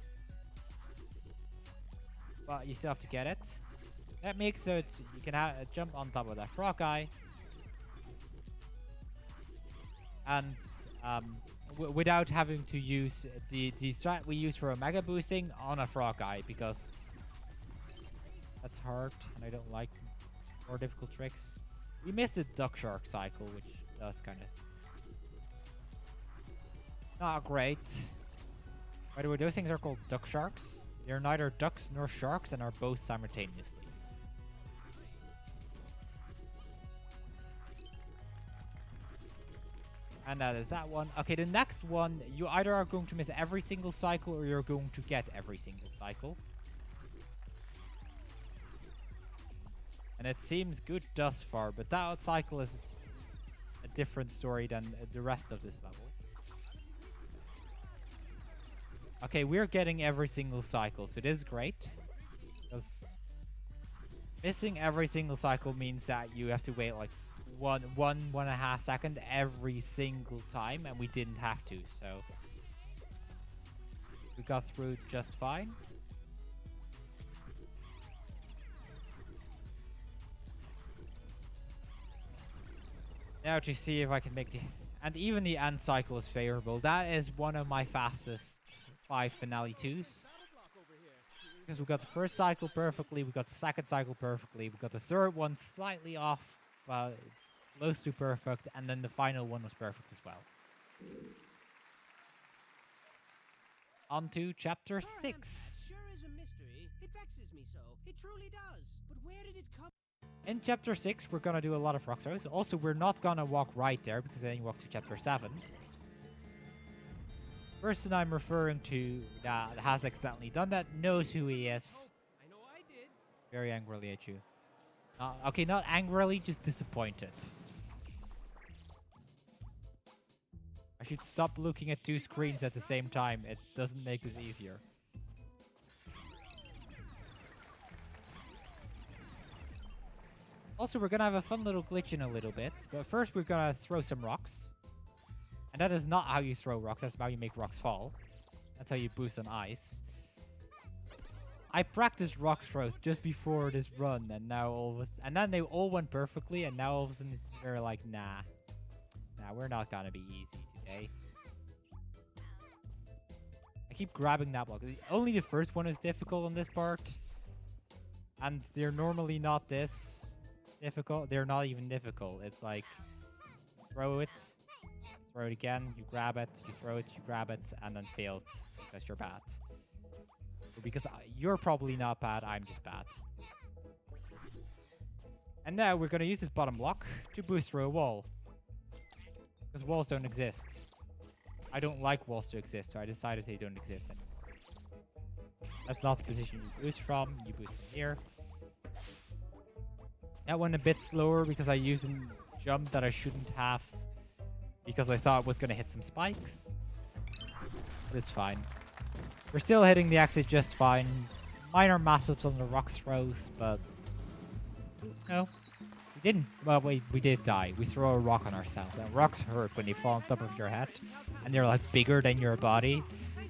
but you still have to get it. That makes it you can jump on top of that frog guy. And without having to use the strat we use for Omega boosting on a frog guy, because that's hard and I don't like more difficult tricks. We missed the duck shark cycle, which does kind of not great. By the way, those things are called duck sharks. They're neither ducks nor sharks and are both simultaneously. And that is that one. Okay, the next one, you either are going to miss every single cycle or you're going to get every single cycle. And it seems good thus far, but that cycle is a different story than the rest of this level. Okay, we're getting every single cycle, so this is great. Because missing every single cycle means that you have to wait like one and a half second every single time, and we didn't have to, so we got through just fine. Now to see if I can make the... And even the end cycle is favorable. That is one of my fastest 5 finale 2s. Because we got the first cycle perfectly, we got the second cycle perfectly, we got the third one slightly off, well, close to perfect, and then the final one was perfect as well. On to chapter 6. Sure is a mystery. It vexes me so. It truly does. But where did it come? In chapter 6, we're gonna do a lot of rock throws. Also, we're not gonna walk right there, because then you walk to chapter 7. Person I'm referring to that has accidentally done that knows who he is. I know I did. Very angrily at you. Okay, not angrily, just disappointed. I should stop looking at 2 screens at the same time. It doesn't make this easier. Also, we're gonna have a fun little glitch in a little bit. But first, we're gonna throw some rocks. And that is not how you throw rocks. That's how you make rocks fall. That's how you boost on ice. I practiced rock throws just before this run, and now and then they all went perfectly, and now all of a sudden they're like, nah, we're not gonna be easy today. I keep grabbing that block. Only the first one is difficult on this part. And they're normally not this difficult. They're not even difficult. It's like throw it again, you grab it, you throw it, you grab it, and then fail it because you're bad. Or because you're probably not bad, I'm just bad. And now we're going to use this bottom block to boost through a wall. Because walls don't exist. I don't like walls to exist, so I decided they don't exist anymore. That's not the position you boost from. You boost from here. That went a bit slower because I used a jump that I shouldn't have. Because I thought it was going to hit some spikes. But it's fine. We're still hitting the exit just fine. Minor mess-ups on the rock throws, but... No. We didn't. Well, we did die. We throw a rock on ourselves. And rocks hurt when they fall on top of your head. And they're like bigger than your body.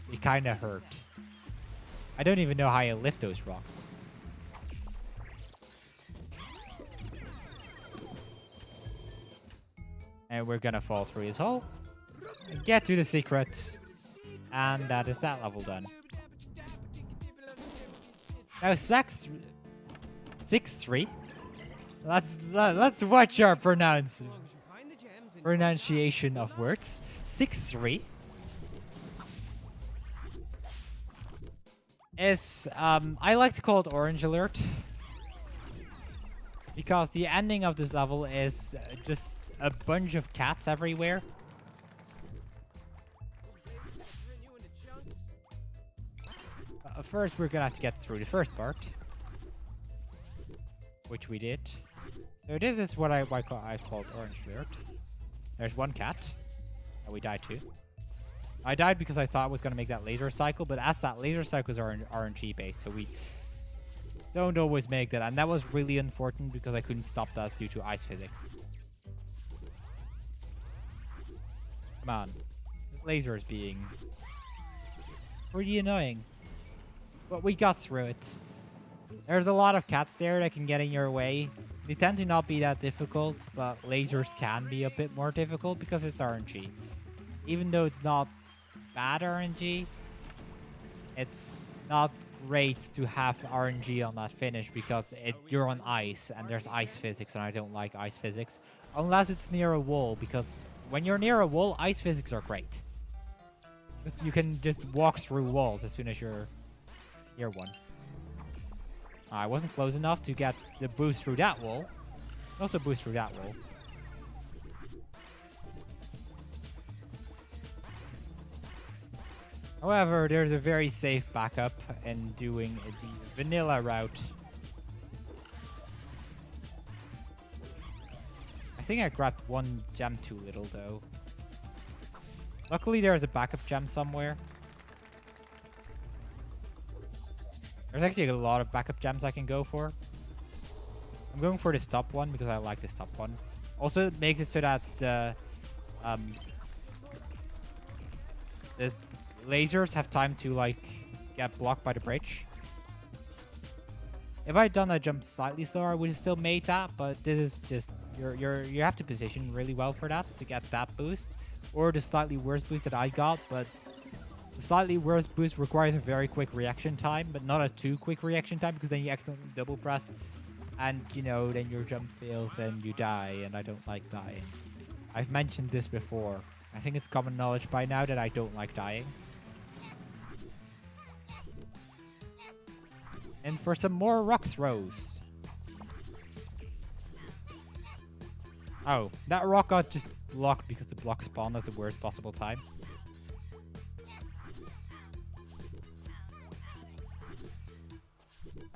They kind of hurt. I don't even know how you lift those rocks. And we're gonna fall through his hole. And get to the secret. And that is that level done. Now 6-3. Let's watch our pronunciation of words. 6-3 is I like to call it Orange Alert because the ending of this level is just a bunch of cats everywhere. First, we're gonna have to get through the first part, which we did. So this is what I called Orange Alert. There's one cat, and we died too. I died because I thought I was gonna make that laser cycle, but as that laser cycle is RNG based, so we don't always make that, and that was really unfortunate because I couldn't stop that due to ice physics. Come on, this laser is being pretty annoying. But we got through it. There's a lot of cats there that can get in your way. They tend to not be that difficult, but lasers can be a bit more difficult because it's RNG. Even though it's not bad RNG, it's not great to have RNG on that finish because you're on ice and there's ice physics and I don't like ice physics. Unless it's near a wall, because when you're near a wall, ice physics are great. You can just walk through walls as soon as you're near one. I wasn't close enough to get the boost through that wall. Also boost through that wall. However, there's a very safe backup in doing the vanilla route. I think I grabbed one gem too little though. Luckily there's a backup gem somewhere. There's actually a lot of backup gems I can go for. I'm going for this top one because I like this top one. Also, it makes it so that the lasers have time to like get blocked by the bridge. If I'd done that jump slightly slower, I would have still made that. But this is just you have to position really well for that to get that boost, or the slightly worse boost that I got, but. The slightly worse boost requires a very quick reaction time, but not a too quick reaction time because then you accidentally double press and, you know, then your jump fails and you die, and I don't like dying. I've mentioned this before. I think it's common knowledge by now that I don't like dying. And for some more rock throws. Oh, that rock got just blocked because the block spawned at the worst possible time.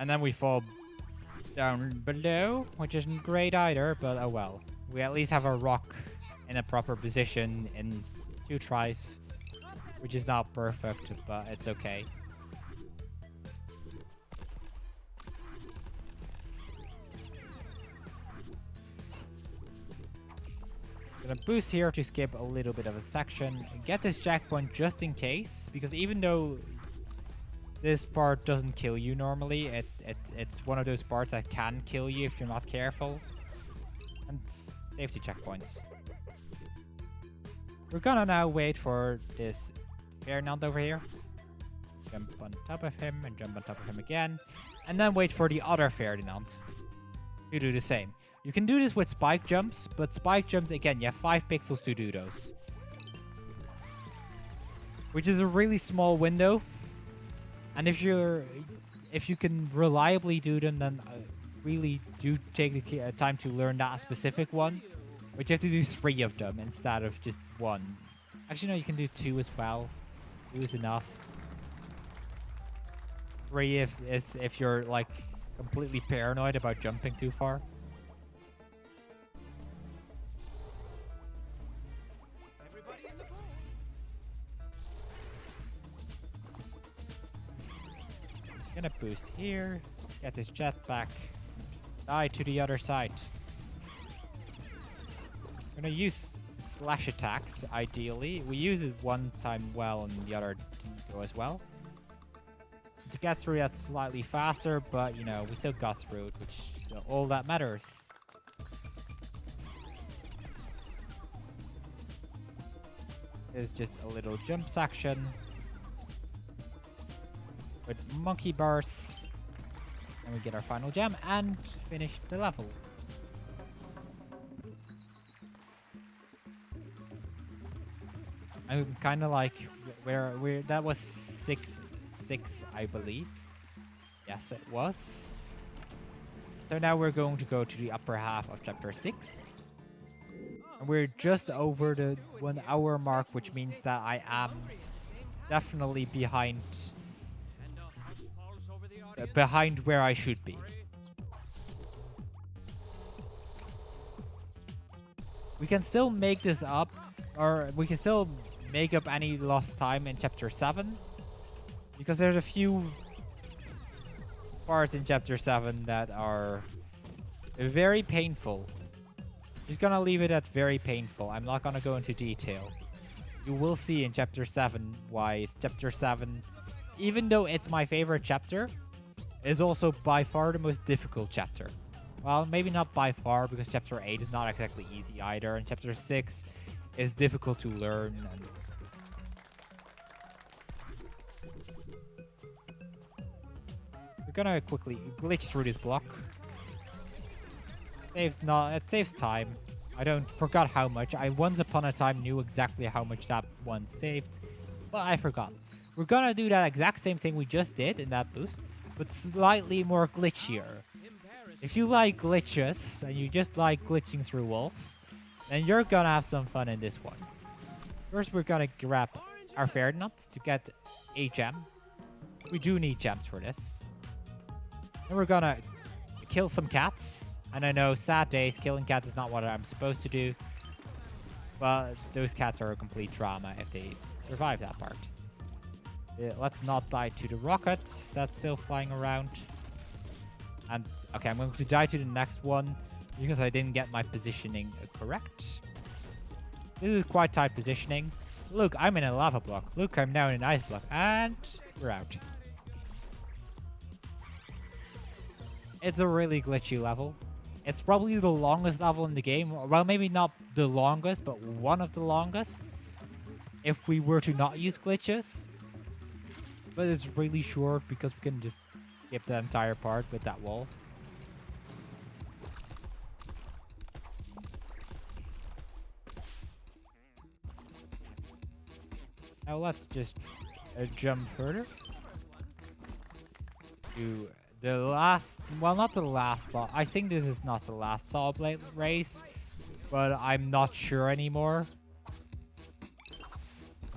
And then we fall down below, which isn't great either, but oh well. We at least have a rock in a proper position in 2 tries, which is not perfect, but it's okay. Gonna boost here to skip a little bit of a section, get this checkpoint just in case, because even though this part doesn't kill you normally, it's one of those parts that can kill you if you're not careful. And safety checkpoints. We're gonna now wait for this Ferdinand over here. jump on top of him, and jump on top of him again. And then wait for the other Ferdinand to do the same. You can do this with spike jumps, but spike jumps, again, you have 5 pixels to do those. Which is a really small window. And if you can reliably do them, then really do take the time to learn that specific one. But you have to do 3 of them instead of just 1. Actually, no, you can do 2 as well. 2 is enough. 3 if you're like completely paranoid about jumping too far. Everybody in the pool. Gonna boost here. Get this jet back. Die to the other side. Gonna use slash attacks, ideally. We use it one time well and the other didn't go as well. To get through that slightly faster, but you know, we still got through it, which is all that matters. There's just a little jump section with monkey bars, and we get our final gem and finish the level. I'm kind of like where that was 6, I believe. Yes, it was. So now we're going to go to the upper half of chapter 6. And we're just over the 1 hour mark, which means that I am definitely behind where I should be. We can still make this up, or we can still make up any lost time in chapter 7. Because there's a few parts in chapter 7 that are very painful. Just gonna leave it at very painful. I'm not gonna go into detail. You will see in chapter 7 why chapter 7, even though it's my favorite chapter, is also by far the most difficult chapter. Well, maybe not by far, because chapter 8 is not exactly easy either, and chapter 6 is difficult to learn. And we're gonna quickly glitch through this block. It saves time. I forgot how much. I once upon a time knew exactly how much that one saved, but I forgot. We're gonna do that exact same thing we just did in that boost, but slightly more glitchier. If you like glitches and you just like glitching through walls, then you're gonna have some fun in this one. First, we're gonna grab our Ferdinand to get a gem. We do need gems for this. Then we're gonna kill some cats. And I know, sad days, killing cats is not what I'm supposed to do. But those cats are a complete drama if they survive that part. Let's not die to the rockets that's still flying around. And, okay, I'm going to die to the next one because I didn't get my positioning correct. This is quite tight positioning. Look, I'm in a lava block. Look, I'm now in an ice block. And we're out. It's a really glitchy level. It's probably the longest level in the game. Well, maybe not the longest, but one of the longest. If we were to not use glitches. But it's really short because we can just skip the entire part with that wall. Now let's just jump further. To the last, well, not the last saw. I think this is not the last saw blade race, but I'm not sure anymore.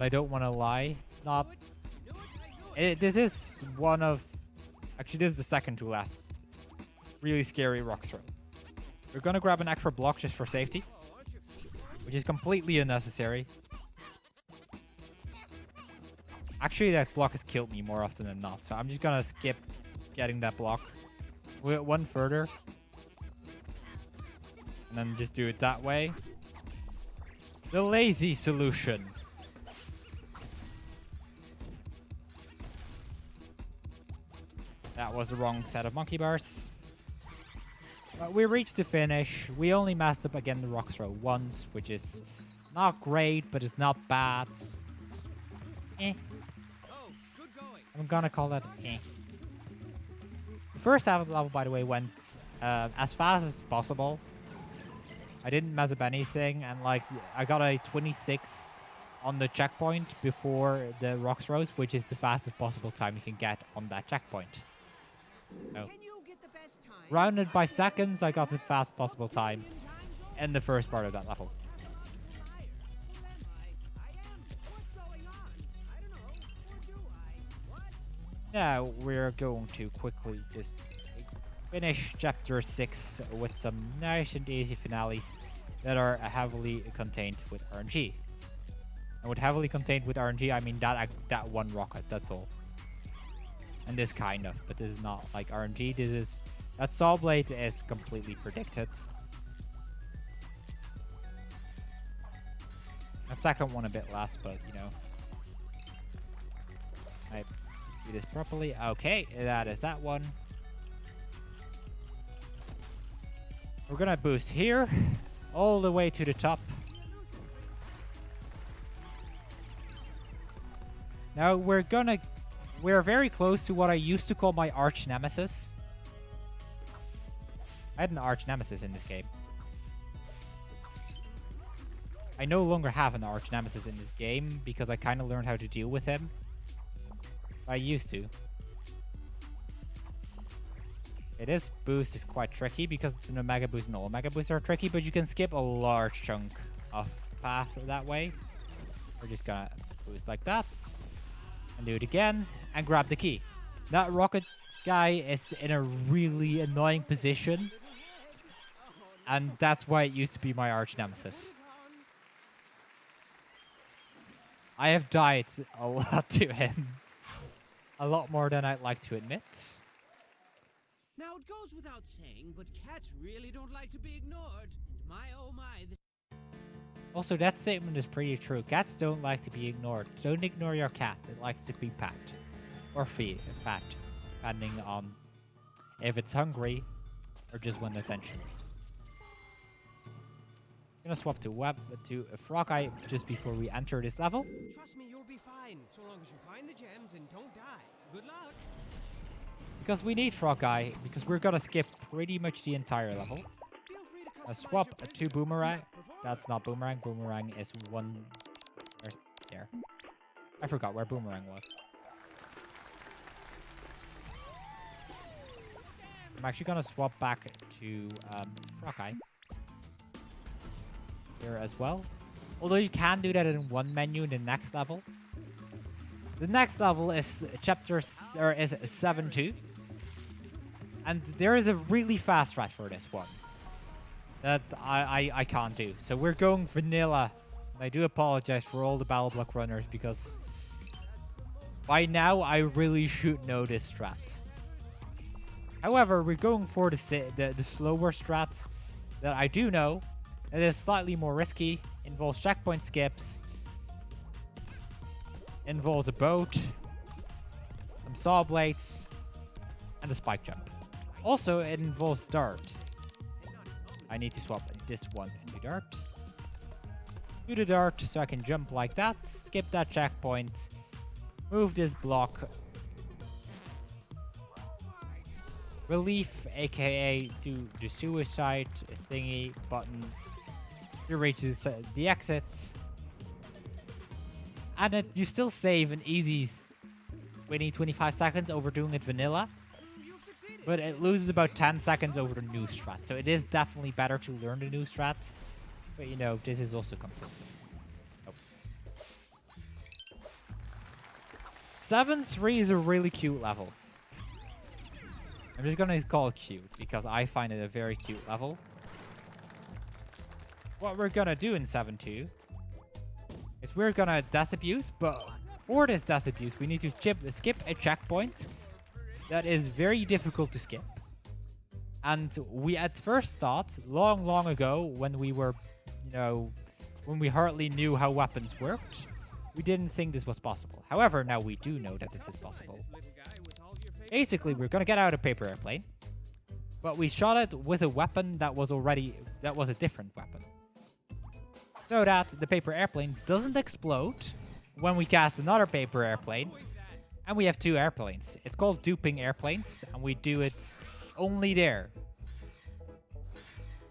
I don't want to lie. It's not. This is one of. Actually, this is the second to last. Really scary rock throw. We're gonna grab an extra block just for safety, which is completely unnecessary. Actually, that block has killed me more often than not, so I'm just gonna skip getting that block. One further. And then just do it that way. The lazy solution. That was the wrong set of monkey bars. But we reached the finish. We only messed up again the rock throw once, which is not great, but it's not bad. It's eh. Oh, good going. I'm gonna call that eh. The first half of the level, by the way, went as fast as possible. I didn't mess up anything, and like I got a 26 on the checkpoint before the rocks rose, which is the fastest possible time you can get on that checkpoint. So, Can you get the best time? rounded by seconds, I got the fastest possible time in the first part of that level. Now we're going to quickly just finish chapter 6 with some nice and easy finales that are heavily contained with RNG. And with heavily contained with RNG, I mean that one rocket, that's all. And this kind of, but this is not like RNG. This is, that saw blade is completely predicted. The second one a bit less, but you know. I do this properly. Okay, that is that one. We're gonna boost here, all the way to the top. Now we're very close to what I used to call my arch nemesis. I had an arch nemesis in this game. I no longer have an arch nemesis in this game because I kind of learned how to deal with him. I used to. This boost is quite tricky because it's an omega boost and all omega boosts are tricky, but you can skip a large chunk of paths that way. We're just gonna boost like that and do it again and grab the key. That rocket guy is in a really annoying position, and that's why it used to be my arch nemesis. I have died a lot to him. A lot more than I'd like to admit. Now it goes without saying, but cats really don't like to be ignored. And my oh my, Also, that statement is pretty true. Cats don't like to be ignored. Don't ignore your cat. It likes to be pat. Or fat. Depending on if it's hungry or just want attention. I'm gonna swap to a frog eye just before we enter this level. Trust me, you'll be fine, so long as you find the gems and don't die. Good luck. Because we need frog eye, because we're gonna skip pretty much the entire level. Feel free to customize Swap your to picture boomerang. if you prefer. That's not boomerang. Boomerang is one. Where's there? I forgot where boomerang was. I'm actually gonna swap back to frog eye here as well. Although you can do that in one menu in the next level. The next level is chapter is 7-2, and there is a really fast strat for this one that I can't do. So we're going vanilla. And I do apologize for all the BattleBlock runners because by now I really should know this strat. However, we're going for the slower strat that I do know. It is slightly more risky, involves checkpoint skips, involves a boat, some saw blades, and a spike jump. Also, it involves dart. I need to swap this one into dart. Do the dart so I can jump like that, skip that checkpoint, move this block. Relief, aka do the suicide thingy button. You reach the exit. And you still save an easy 20-25 seconds over doing it vanilla. But it loses about 10 seconds over the new strat. So it is definitely better to learn the new strat. But you know, this is also consistent. Oh. 7-3 is a really cute level. I'm just gonna call it cute because I find it a very cute level. What we're gonna do in 7-2 is we're gonna death abuse, but for this death abuse, we need to skip a checkpoint that is very difficult to skip. And we at first thought, long ago, when we were, you know, when we hardly knew how weapons worked, we didn't think this was possible. However, now we do know that this is possible. Basically, we're gonna get out a paper airplane, but we shot it with a weapon that was a different weapon. So that the paper airplane doesn't explode when we cast another paper airplane, And we have 2 airplanes. It's called duping airplanes, and we do it only there.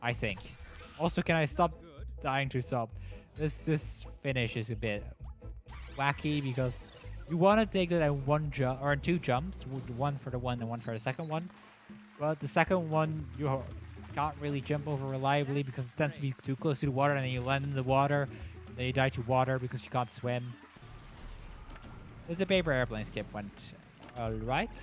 I think. Also, can I stop dying to sub? This finish is a bit wacky because you want to take it in 1 jump or in 2 jumps, one for the one and one for the second one. But the second one you can't really jump over reliably because it tends to be too close to the water, and then you land in the water, then you die to water because you can't swim. The paper airplane skip went alright.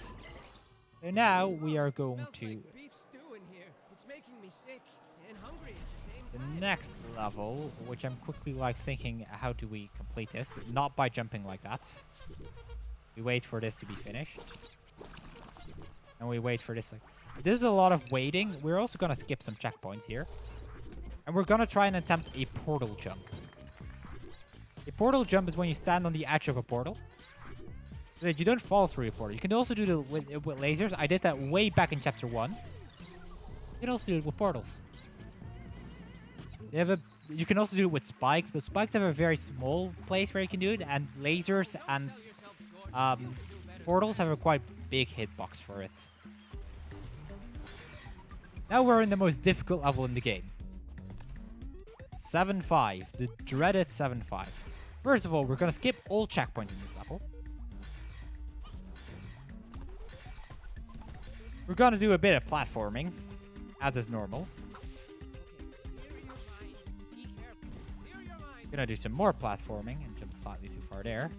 So now we are going Smells to like beef stew in here. It's making me sick and hungry at the same time. the next level, which I'm quickly like thinking, how do we complete this? Not by jumping like that. We wait for this to be finished. And we wait for this. This is a lot of waiting. We're also going to skip some checkpoints here. And we're going to try and attempt a portal jump. A portal jump is when you stand on the edge of a portal, so that you don't fall through a portal. You can also do it with lasers. I did that way back in chapter 1. You can also do it with portals. You can also do it with spikes, but spikes have a very small place where you can do it, and lasers and portals have a quite big hitbox for it. Now we're in the most difficult level in the game. 7-5, the dreaded 7-5. First of all, we're gonna skip all checkpoints in this level. We're gonna do a bit of platforming, as is normal. Gonna do some more platforming and jump slightly too far there.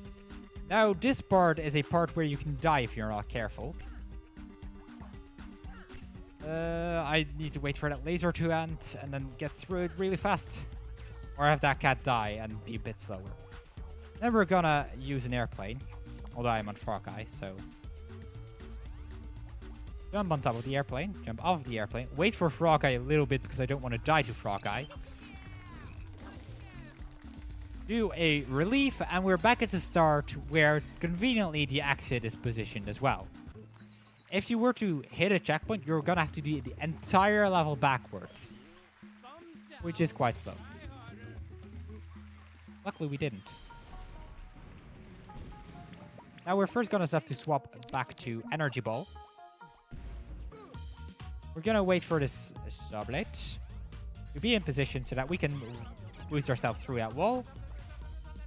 Now, this part is a part where you can die if you're not careful. I need to wait for that laser to end and then get through it really fast. Or have that cat die and be a bit slower. Then we're gonna use an airplane. Although I'm on Frog Eye, so... Jump on top of the airplane. Jump off the airplane. Wait for Frog Eye a little bit because I don't want to die to Frog Eye. Do a relief, and we're back at the start where conveniently the exit is positioned as well. If you were to hit a checkpoint, you're gonna have to do the entire level backwards, which is quite slow. Luckily we didn't. Now we're first gonna have to swap back to Energy Ball. We're gonna wait for this Sublet to be in position so that we can boost ourselves through that wall.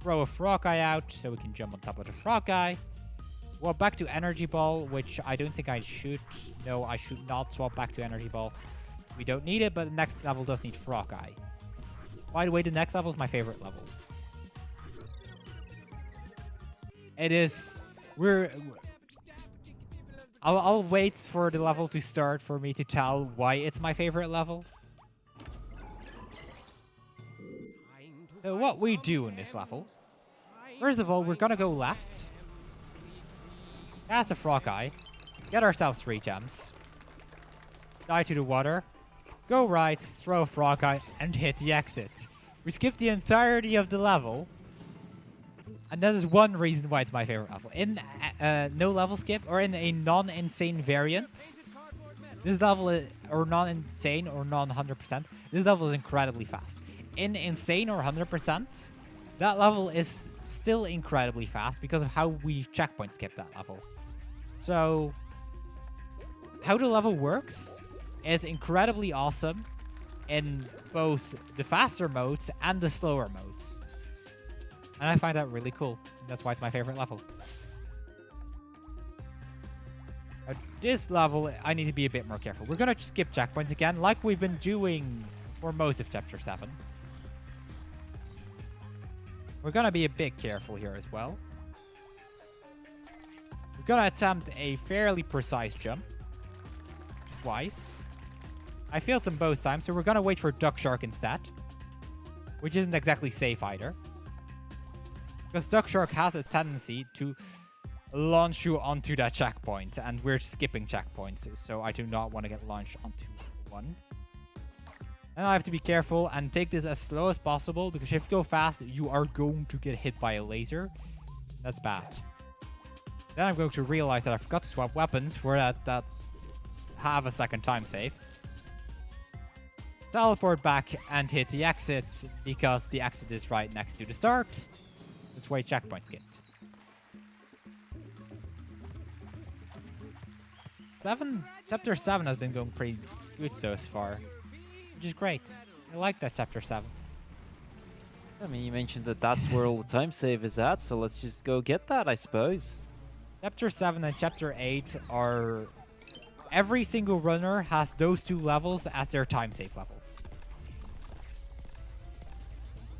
Throw a Frog Eye out so we can jump on top of the Frog Eye. Well, back to Energy Ball, which I don't think I should. No, I should not swap back to Energy Ball. We don't need it, but the next level does need Frog Eye. By the way, the next level is my favorite level. It is... I'll wait for the level to start for me to tell why it's my favorite level. So what we do in this level... First of all, we're gonna go left. That's a Frog Eye. Get ourselves 3 gems. Die to the water. Go right, throw a Frog Eye, and hit the exit. We skip the entirety of the level. And that is one reason why it's my favorite level. In no level skip, or in a non-insane variant, this level is, or non-insane, or non-100%, this level is incredibly fast. In insane or 100%, that level is still incredibly fast because of how we checkpoint skip that level. So, how the level works is incredibly awesome in both the faster modes and the slower modes. And I find that really cool. That's why it's my favorite level. At this level, I need to be a bit more careful. We're going to skip checkpoints again, like we've been doing for most of Chapter 7. We're going to be a bit careful here as well. We're going to attempt a fairly precise jump. Twice. I failed them both times, so we're going to wait for Duck Shark instead. Which isn't exactly safe either. Because Duck Shark has a tendency to launch you onto that checkpoint. And we're skipping checkpoints, so I do not want to get launched onto one. And I have to be careful and take this as slow as possible, because if you go fast, you are going to get hit by a laser. That's bad. Then I'm going to realize that I forgot to swap weapons for that have a second time save. Teleport back and hit the exit, because the exit is right next to the start. That's why checkpoint skipped. Chapter 7 has been going pretty good so far, which is great. I like that chapter 7. I mean, you mentioned that that's where all the time save is at, so let's just go get that, I suppose. Chapter 7 and Chapter 8 are... Every single runner has those 2 levels as their time save levels.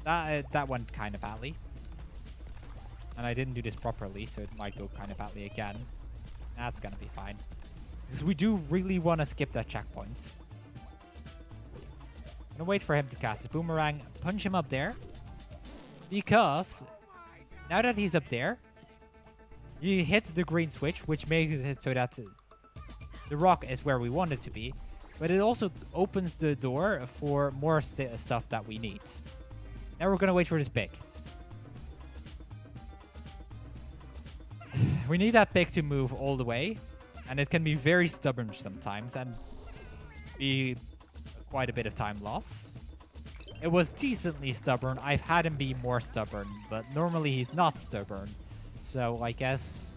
That went kind of badly. And I didn't do this properly, so it might go kind of badly again. That's gonna be fine. Because we do really want to skip that checkpoint. I'm gonna wait for him to cast his boomerang, punch him up there. Because now that he's up there, he hits the green switch, which makes it so that the rock is where we want it to be. But it also opens the door for more stuff that we need. Now we're gonna wait for this pig. We need that pig to move all the way. And it can be very stubborn sometimes and be quite a bit of time loss. It was decently stubborn. I've had him be more stubborn, but normally he's not stubborn. So I guess...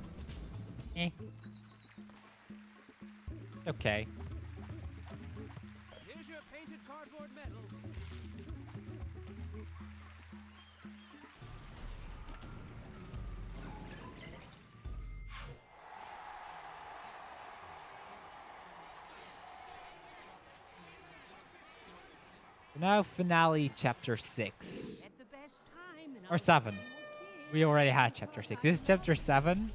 Okay. Here's your painted cardboard medal. Now finale chapter 6. At the best time and Or I'll 7. see you more We already had chapter 6. This is chapter 7.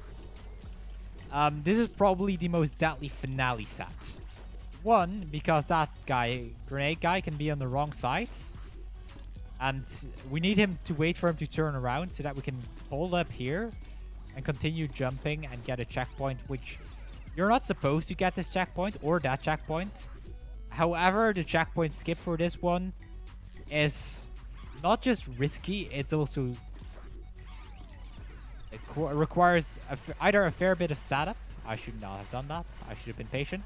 This is probably the most deadly finale set. One, because that guy, grenade guy, can be on the wrong side. And we need him to wait for him to turn around so that we can hold up here and continue jumping and get a checkpoint, which you're not supposed to get this checkpoint or that checkpoint. However, the checkpoint skip for this one is not just risky, it's also... It requires either a fair bit of setup. I should not have done that. I should have been patient.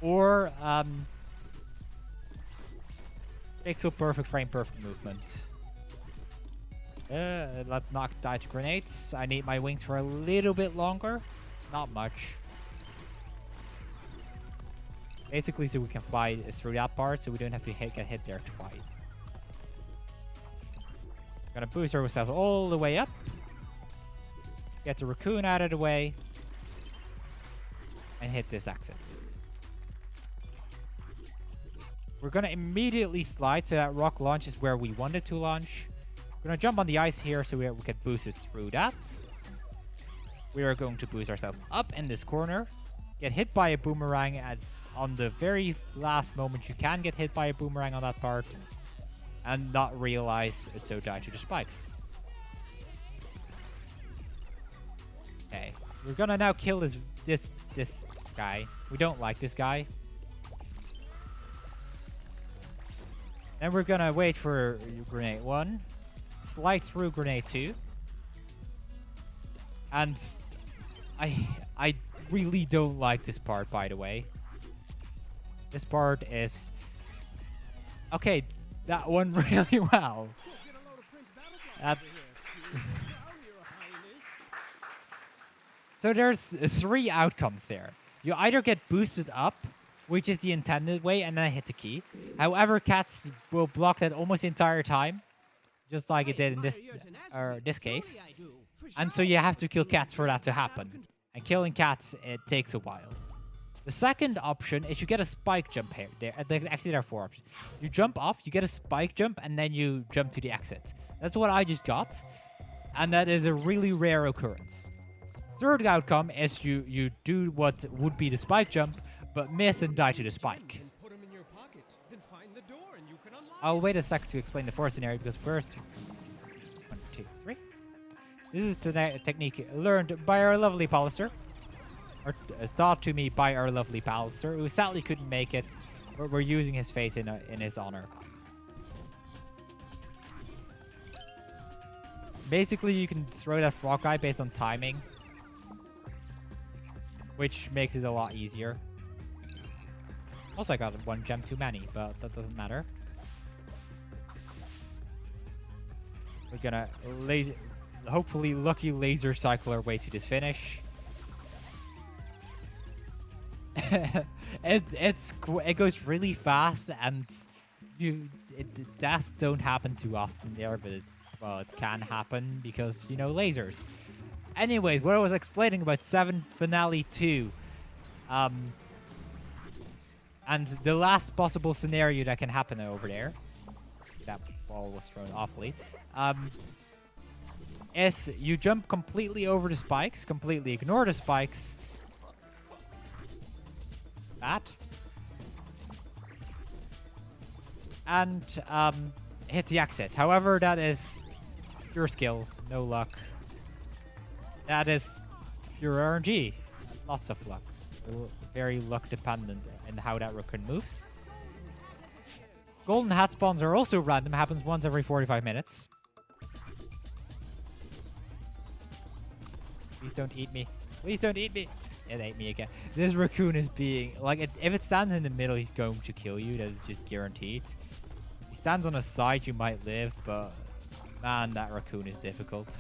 Or, pixel perfect, frame perfect movement. Let's not die to grenades. I need my wings for a little bit longer. Not much. Basically, so we can fly through that part, so we don't have to get hit there twice. Gonna boost ourselves all the way up. Get the raccoon out of the way. And hit this exit. We're gonna immediately slide so that rock launches where we want it to launch. We're gonna jump on the ice here so we can boost it through that. We are going to boost ourselves up in this corner. Get hit by a boomerang on the very last moment you can get hit by a boomerang on that part. And not realize, so die to the spikes. Okay, we're gonna now kill this guy. We don't like this guy. Then we're gonna wait for grenade 1, slide through grenade 2, and I really don't like this part, by the way. This part is okay. That went really well. So there's 3 outcomes there. You either get boosted up, which is the intended way, and then hit the key. However, cats will block that almost the entire time, just like it did in this case. And so you have to kill cats for that to happen. And killing cats, it takes a while. The second option is you get a spike jump here. Actually, there are 4 options. You jump off, you get a spike jump, and then you jump to the exit. That's what I just got. And that is a really rare occurrence. Third outcome is you do what would be the spike jump, but miss and die to the spike. I'll wait a sec to explain the fourth scenario, because first... 1, 2, 3. This is the technique learned by our lovely Pallister. Or taught to me by our lovely Pallister, who sadly couldn't make it, but we're using his face in his honor. Basically, you can throw that frog guy based on timing, which makes it a lot easier. Also, I got 1 gem too many, but that doesn't matter. We're gonna hopefully lucky laser cycle our way to this finish. it goes really fast, and deaths don't happen too often there, but it can happen because, you know, lasers. Anyways, what I was explaining about 7 Finale 2, and the last possible scenario that can happen over there, that ball was thrown awfully, is you jump completely over the spikes, completely ignore the spikes, that, and hit the exit. However, that is pure skill, no luck. That is pure RNG, lots of luck. Very luck dependent in how that raccoon moves. Golden hat spawns are also random, happens once every 45 minutes. Please don't eat me. Please don't eat me. It ate me again. This raccoon is being... like, if it stands in the middle, he's going to kill you. That is just guaranteed. If he stands on the side, you might live, but... man, that raccoon is difficult.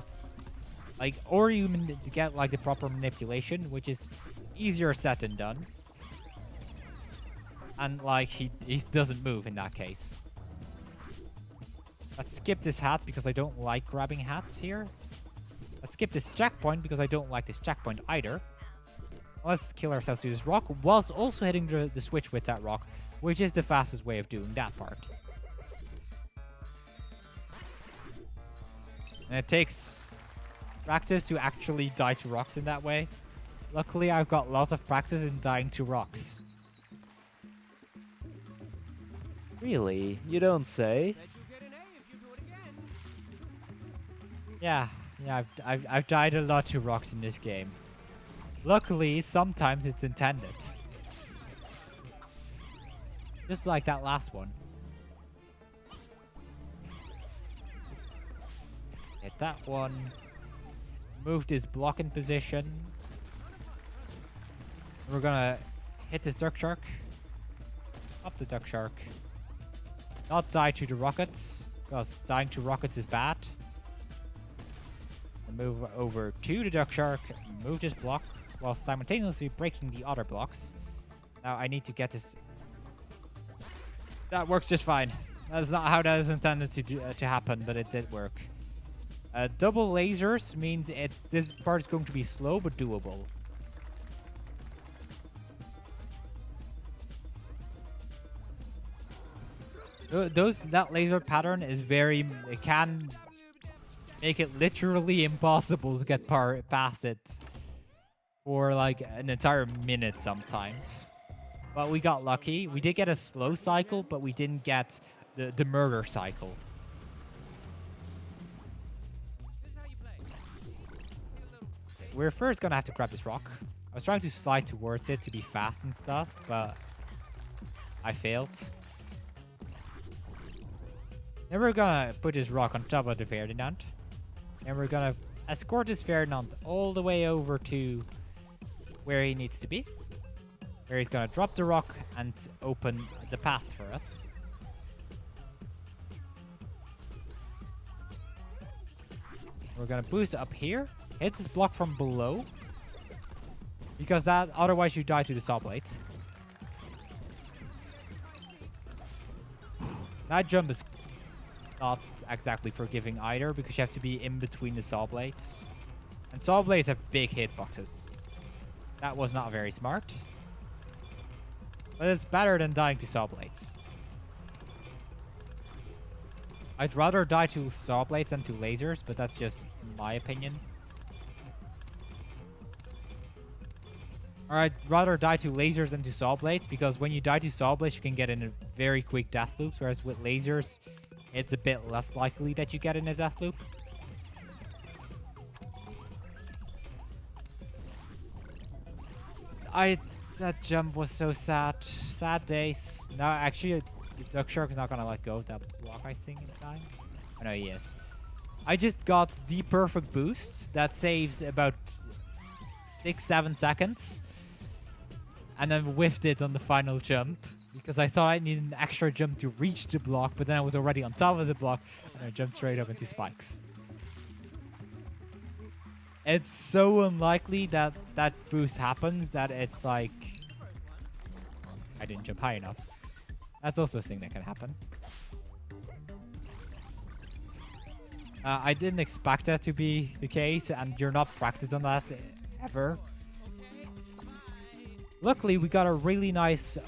Like, or you get, like, the proper manipulation, which is easier said than done. And, like, he doesn't move in that case. Let's skip this hat because I don't like grabbing hats here. Let's skip this checkpoint because I don't like this checkpoint either. Let's kill ourselves to this rock whilst also hitting the switch with that rock, which is the fastest way of doing that part. And it takes practice to actually die to rocks in that way. Luckily, I've got lots of practice in dying to rocks. Really? You don't say? Bet you get an A if you do it again. Yeah, I've died a lot to rocks in this game. Luckily, sometimes it's intended. Just like that last one. Hit that one. Move this block in position. We're gonna hit this duck shark. Up the duck shark. Not die to the rockets, because dying to rockets is bad. And move over to the duck shark. Move this block while simultaneously breaking the other blocks. Now I need to get this. That works just fine. That's not how that is intended to happen, but it did work. Double lasers means this part is going to be slow but doable. That laser pattern is very... it can make it literally impossible to get past it for like an entire minute sometimes. But we got lucky. We did get a slow cycle, but we didn't get the murder cycle. This is how you play. We're first gonna have to grab this rock. I was trying to slide towards it to be fast and stuff, but I failed. Then we're gonna put this rock on top of the Ferdinand. And we're gonna escort this Ferdinand all the way over to where he needs to be. Where he's gonna drop the rock and open the path for us. We're gonna boost up here. Hit this block from below. Because otherwise you die to the saw blade. That jump is not exactly forgiving either, because you have to be in between the saw blades. And saw blades have big hitboxes. That was not very smart. But it's better than dying to saw blades. I'd rather die to saw blades than to lasers, but that's just my opinion. Or I'd rather die to lasers than to saw blades, because when you die to saw blades, you can get in a very quick death loop, whereas with lasers, it's a bit less likely that you get in a death loop. That jump was so sad. Sad days. No, actually, the duck shark is not gonna let go of that block, I think, in time. I know he is. I just got the perfect boost that saves about 6-7 seconds. And then whiffed it on the final jump. Because I thought I needed an extra jump to reach the block, but then I was already on top of the block, and I jumped straight up into spikes. It's so unlikely that that boost happens that it's like... I didn't jump high enough. That's also a thing that can happen. I didn't expect that to be the case, and you're not practiced on that ever. Luckily, we got a really nice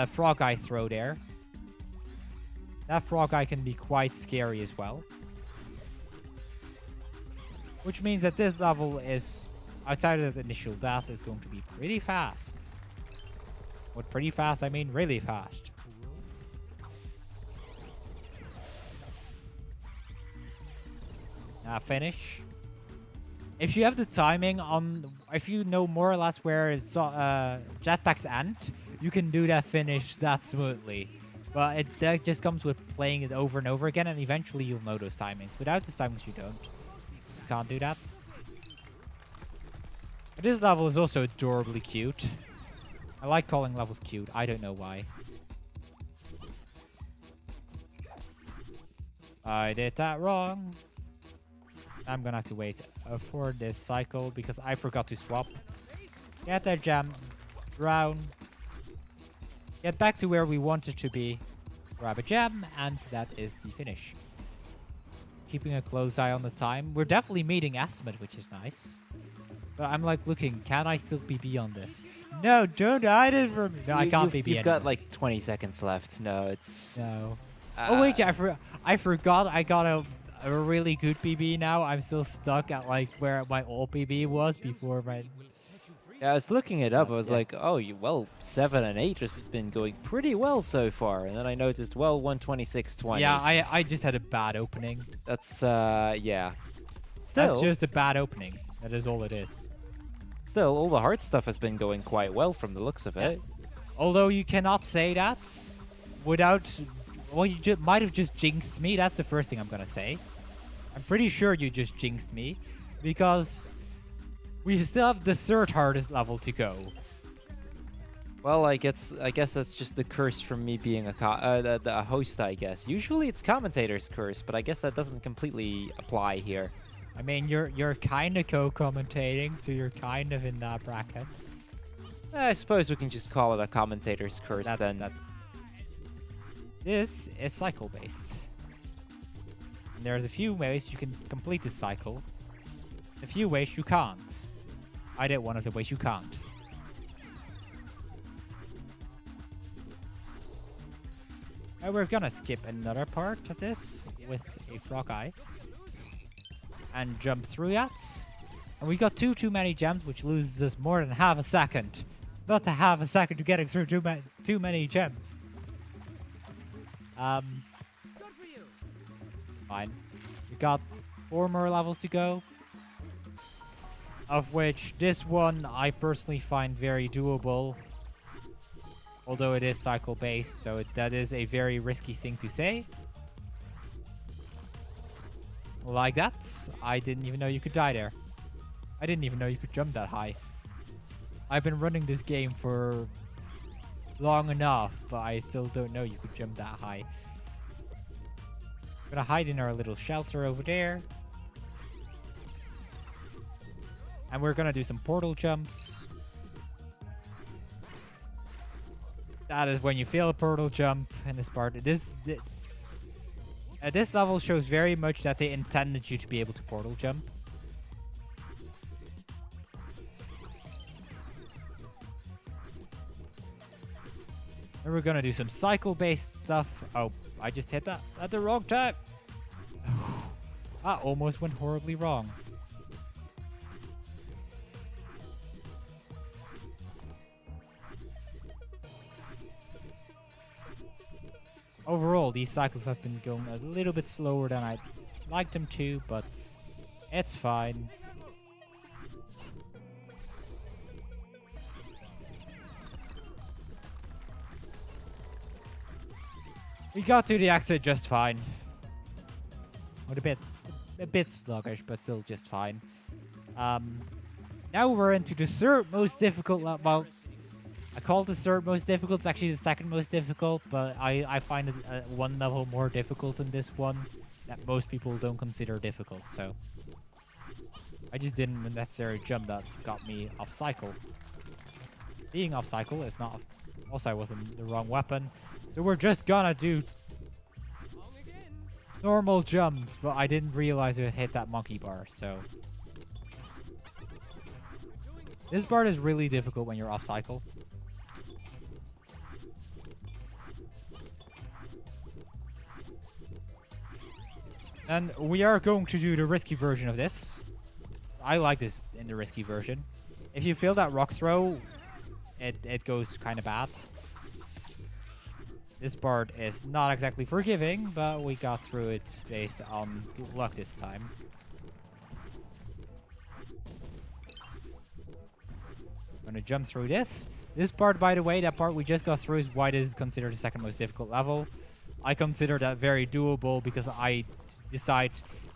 frog eye throw there. That frog eye can be quite scary as well. Which means that this level is, outside of the initial death, is going to be pretty fast. With pretty fast, I mean really fast. Now finish. If you have the timing on, if you know more or less where jetpacks end, you can do that finish that smoothly. But that just comes with playing it over and over again, and eventually you'll know those timings. Without those timings, you don't. You can't do that. But this level is also adorably cute. I like calling levels cute. I don't know why. I did that wrong. I'm gonna have to wait for this cycle because I forgot to swap. Get that gem. Drown. Get back to where we wanted to be. Grab a gem, and that is the finish. Keeping a close eye on the time. We're definitely meeting estimate, which is nice. But I'm like looking, can I still BB on this? No, don't hide it from me. No, I can't BB You've got anymore. like 20 seconds left. No, it's... No. Oh wait, I forgot I got a really good BB now. I'm still stuck at like where my old BB was before my... Yeah, I was looking it up. I was Yeah. like, oh, well, 7 and 8 has been going pretty well so far. And then I noticed, well, 126.20. Yeah, I just had a bad opening. That's, yeah. Still, That's just a bad opening. That is all it is. still, all the hard stuff has been going quite well from the looks of it. Although you cannot say that without... Well, you might have just jinxed me. That's the first thing I'm going to say. I'm pretty sure you just jinxed me. Because we still have the third hardest level to go. Well, I guess that's just the curse from me being a host, I guess. Usually it's commentator's curse, but I guess that doesn't completely apply here. I mean, you're kind of co-commentating, so you're kind of in that bracket. I suppose we can just call it a commentator's curse then. This is cycle-based. And there's a few ways you can complete this cycle. A few ways you can't. I did one of the ways you can't. And we're gonna skip another part of this with a frog eye. And jump through that. And we got too many gems, which loses us more than half a second. Not to half a second to getting through too many gems. Good for you. Fine. We got 4 more levels to go. Of which this one I personally find very doable. Although it is cycle based, so that is a very risky thing to say. Like that. I didn't even know you could die there. I didn't even know you could jump that high. I've been running this game for long enough, but I still don't know you could jump that high. Gonna hide in our little shelter over there. And we're gonna do some portal jumps. That is when you fail a portal jump in this part. This level shows very much that they intended you to be able to portal jump. And we're gonna do some cycle-based stuff. Oh, I just hit that at the wrong time. That almost went horribly wrong. Overall, these cycles have been going a little bit slower than I'd like them to, but it's fine. We got to the exit just fine. With a bit sluggish, but still just fine. Now we're into the third most difficult level. Well, I call it the third most difficult. It's actually the second most difficult, but I find it one level more difficult than this one that most people don't consider difficult. So I just didn't necessarily jump that got me off cycle. Being off cycle is not Also, I was in the wrong weapon. So we're just gonna do normal jumps, but I didn't realize it hit that monkey bar, so... This part is really difficult when you're off cycle. And we are going to do the risky version of this. I like this in the risky version. If you fail that rock throw, it goes kind of bad. This part is not exactly forgiving, but we got through it based on luck this time. I'm gonna jump through this. This part, by the way, that part we just got through is why this is considered the second most difficult level. I consider that very doable because I decide,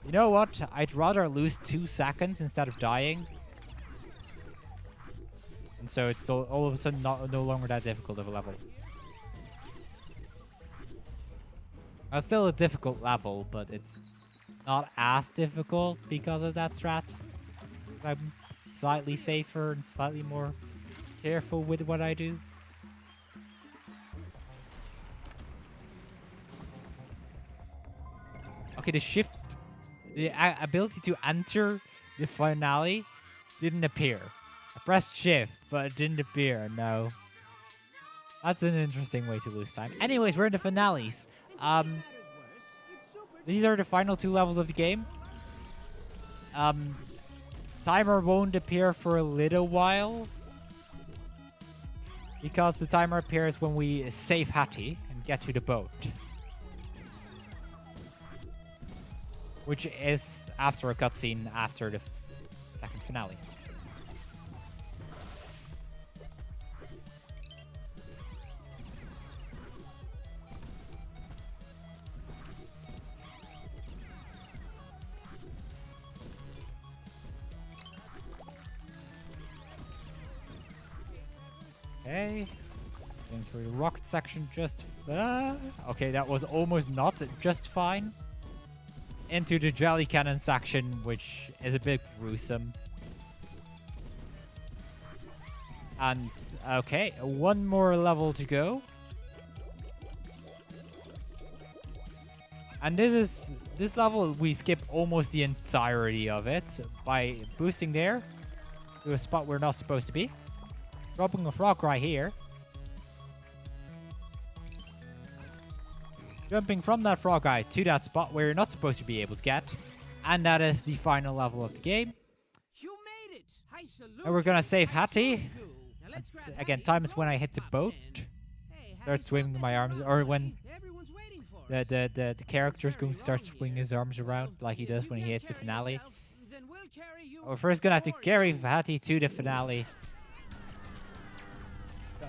you know what, I'd rather lose 2 seconds instead of dying. And so it's all of a sudden no longer that difficult of a level. It's still a difficult level, but it's not as difficult because of that strat. I'm slightly safer and slightly more careful with what I do. Okay, the shift, the ability to enter the finale didn't appear. I pressed shift, but it didn't appear, no. That's an interesting way to lose time. Anyways, we're in the finales. These are the final 2 levels of the game. Timer won't appear for a little while. Because the timer appears when we save Hattie and get to the boat. Which is after a cutscene after the second finale. Okay. Going through the rocket section just... okay, that was almost not just fine. Into the jelly cannon section, which is a bit gruesome. And, okay, 1 more level to go. And this level, we skip almost the entirety of it by boosting there to a spot we're not supposed to be. Dropping a frog right here. Jumping from that frog eye to that spot where you're not supposed to be able to get. And that is the final level of the game. You made it. I salute And we're gonna save you. Hattie. Now let's grab Again, Hattie time and is when I roll hit the this boat. box in. Hey, Start Hattie's swinging not my messing arms, around, or when buddy. Everyone's waiting for us. the character is going to start swinging his arms around like he does when he hits the finale. Then we'll carry you We're first gonna have to for carry you. Hattie to the finale.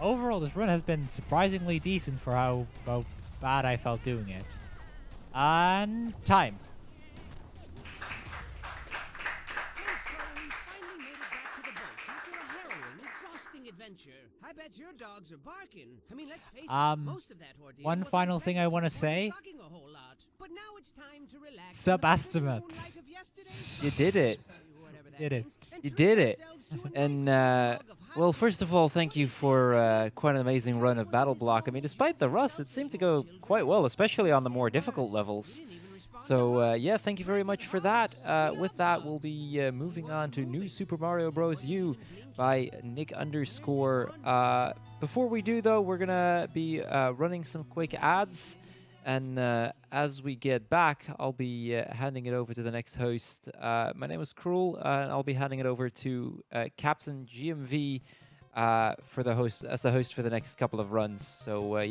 Overall, this run has been surprisingly decent for how bad I felt doing it. And time. Adventure. I bet your dogs are barking. I mean, let's face it, most of that ordeal One was final thing I want to impressive. say. Talking a whole lot. But now it's time to relax. Sub-estimate. You did it. Did it. You did it. And, well, first of all, thank you for quite an amazing run of BattleBlock. I mean, despite the rust, it seemed to go quite well, especially on the more difficult levels. So, yeah, thank you very much for that. With that, we'll be moving on to New Super Mario Bros. U by Nick _. Before we do, though, we're going to be running some quick ads. And as we get back, I'll be handing it over to the next host. My name is Cruel, and I'll be handing it over to Captain GMV for the host as the host for the next couple of runs. So